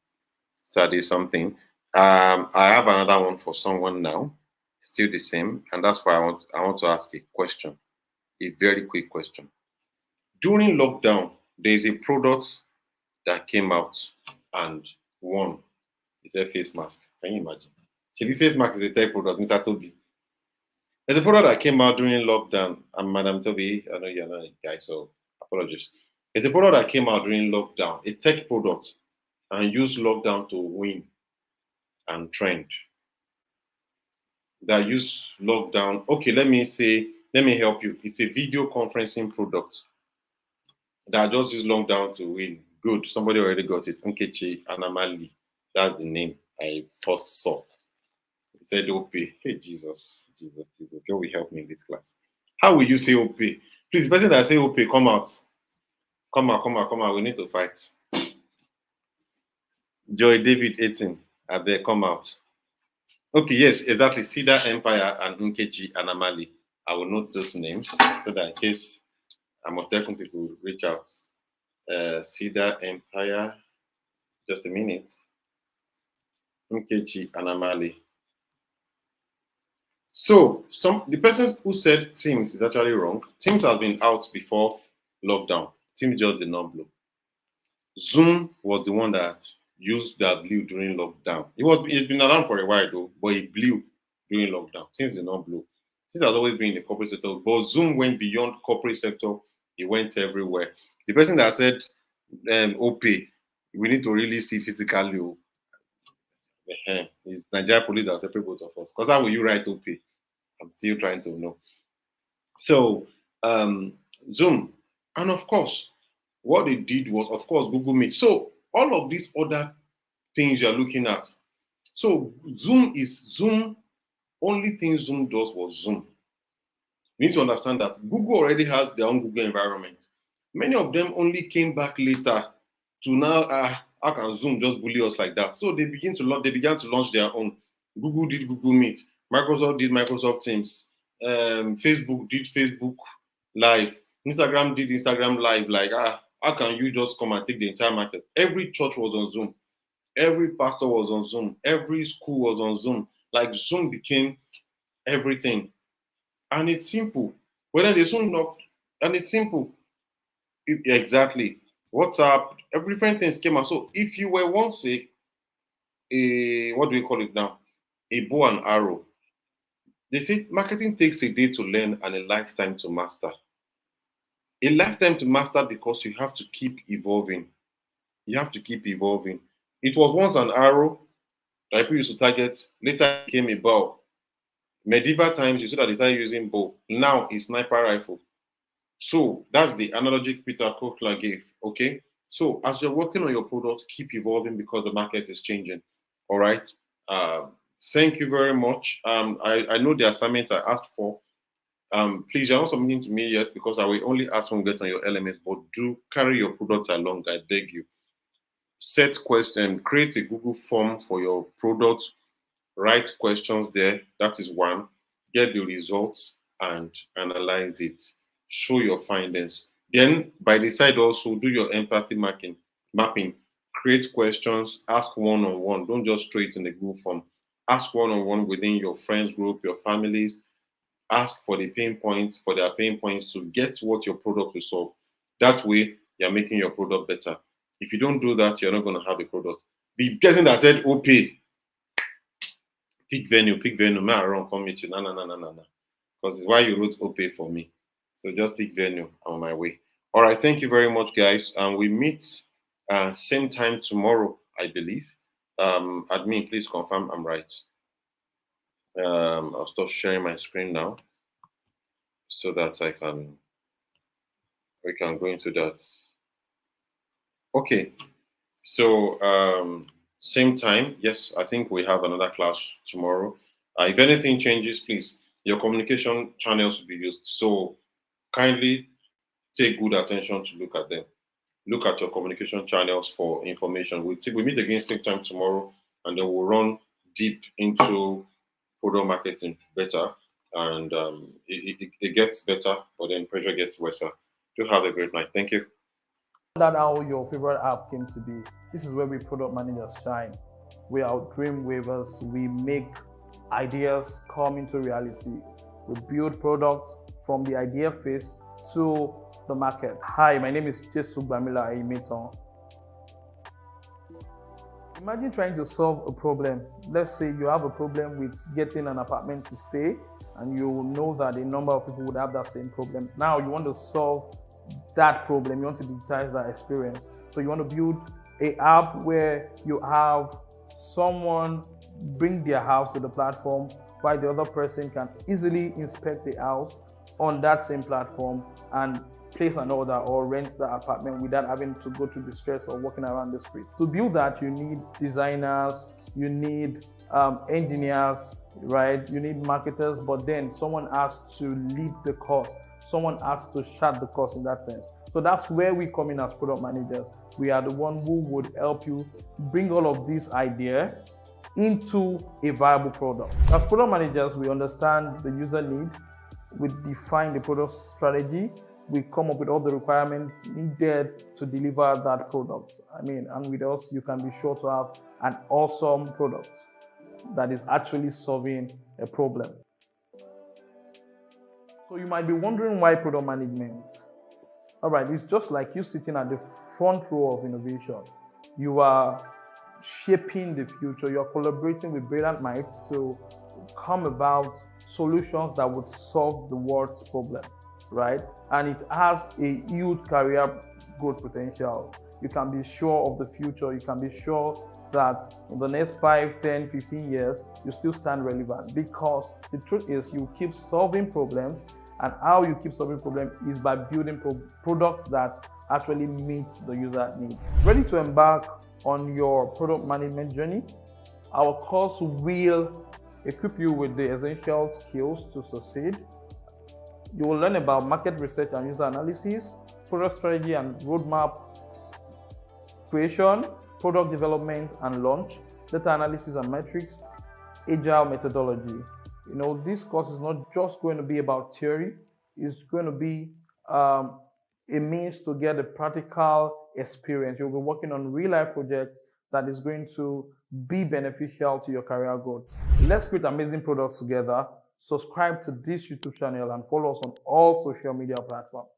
study something. I have another one for someone now. Still the same, and that's why I want to ask a question, a very quick question. During lockdown, there is a product that came out and won. It's a face mask. Can you imagine? Should face mask is a tech product, Mr. Toby. There's a product that came out during lockdown, and Madam Toby, I know you're not a guy, so apologies. It's a product that came out during lockdown, a tech product, and used lockdown to win and trend. That use lockdown. Okay, let me help you. It's a video conferencing product that just use lockdown to win. Good, somebody already got it. Nkechi Anamali. That's the name I first saw. He said OP. Hey, Jesus. God will help me in this class. How will you say OP? Please, the person that say OP, come out. Come out. We need to fight. Joy David 18. Abel, come out. Okay, yes, exactly. Cedar Empire and Nkechi Anamali. I will note those names so that in case Amotekun people reach out. Cedar Empire. Just a minute. Nkechi Anamali. So the person who said Teams is actually wrong. Teams has been out before lockdown. Teams just did not blow. Zoom was the one that blew during lockdown. It's been around for a while though, but it blew during lockdown. Teams did not blow. Teams has always been in the corporate sector, but Zoom went beyond corporate sector. It went everywhere. The person that said OP, we need to really see physically. It's Nigeria police that separate both of us. Because how will you write OP? I'm still trying to know. So Zoom, and of course, what they did was, of course, Google Meet. So all of these other things you're looking at. So Zoom. Only thing Zoom does was Zoom. You need to understand that Google already has their own Google environment. Many of them only came back later to now, how can Zoom just bully us like that? So they began to launch their own. Google did Google Meet. Microsoft did Microsoft Teams. Facebook did Facebook Live. Instagram did Instagram Live. Like, how can you just come and take the entire market? Every church was on Zoom. Every pastor was on Zoom. Every school was on Zoom. Like, Zoom became everything. And it's simple. Whether they Zoom not, and it's simple. Exactly. WhatsApp, every different things came out. So if you were once what do we call it now? A bow and arrow. They say marketing takes a day to learn and a lifetime to master. A lifetime to master because you have to keep evolving. You have to keep evolving. It was once an arrow that people used to target. Later it became a bow. Medieval times, you saw that they started using bow. Now it's sniper rifle. So that's the analogy Peter Kochler gave. Okay. So as you're working on your product, keep evolving because the market is changing. All right. Thank you very much. I know the assignment I asked for. Please, you're not submitting to me yet because I will only ask when we get on your LMS, but do carry your product along. I beg you. Set question, create a Google form for your product. Write questions there. That is one. Get the results and analyze it. Show your findings. Then by the side also do your empathy mapping. Create questions. Ask one-on-one. Don't just throw it in the Google form. Ask one-on-one within your friends group, your families. Ask for their pain points to get what your product will solve. That way, you're making your product better. If you don't do that, you're not going to have a product. The person that said OP, pick venue, may I run, come meet you. No. Because it's why you wrote OP for me. So just pick venue. I'm on my way. All right. Thank you very much, guys. And we meet same time tomorrow, I believe. Admin, please confirm I'm right. I'll stop sharing my screen now so that we can go into that. Okay. So same time, yes, I think we have another class tomorrow. If anything changes, please, your communication channels will be used. So kindly take good attention to look at them. Look at your communication channels for information. We meet again same time tomorrow, and then we'll run deep into product marketing better, and it gets better, but then pressure gets worse. Do have a great night. Thank you. That's how your favorite app came to be. This is where we product managers shine. We are dream wavers. We make ideas come into reality. We build products from the idea phase to the market. Hi, my name is Jesu Bamila Aimeton. Imagine trying to solve a problem. Let's say you have a problem with getting an apartment to stay, and you know that a number of people would have that same problem. Now you want to solve that problem. You want to digitize that experience. So you want to build an app where you have someone bring their house to the platform, while the other person can easily inspect the house on that same platform and place an order or rent the apartment without having to go through the stress of walking around the street. To build that, you need designers, you need engineers, right? You need marketers, but then someone has to lead the course. Someone has to chart the course in that sense. So that's where we come in as product managers. We are the one who would help you bring all of these ideas into a viable product. As product managers, we understand the user need, we define the product strategy, we come up with all the requirements needed to deliver that product. And with us, you can be sure to have an awesome product that is actually solving a problem. So you might be wondering why product management? All right, it's just like you sitting at the front row of innovation. You are shaping the future. You're collaborating with brilliant minds to come about solutions that would solve the world's problem, right? And it has a huge career growth potential. You can be sure of the future. You can be sure that in the next 5, 10, 15 years, you still stand relevant, because the truth is you keep solving problems, and how you keep solving problems is by building products that actually meet the user needs. Ready to embark on your product management journey? Our course will equip you with the essential skills to succeed. You will learn about market research and user analysis, product strategy and roadmap creation, product development and launch, data analysis and metrics, agile methodology. This course is not just going to be about theory, it's going to be a means to get a practical experience. You'll be working on real-life projects that is going to be beneficial to your career growth. Let's create amazing products together. Subscribe to this YouTube channel and follow us on all social media platforms.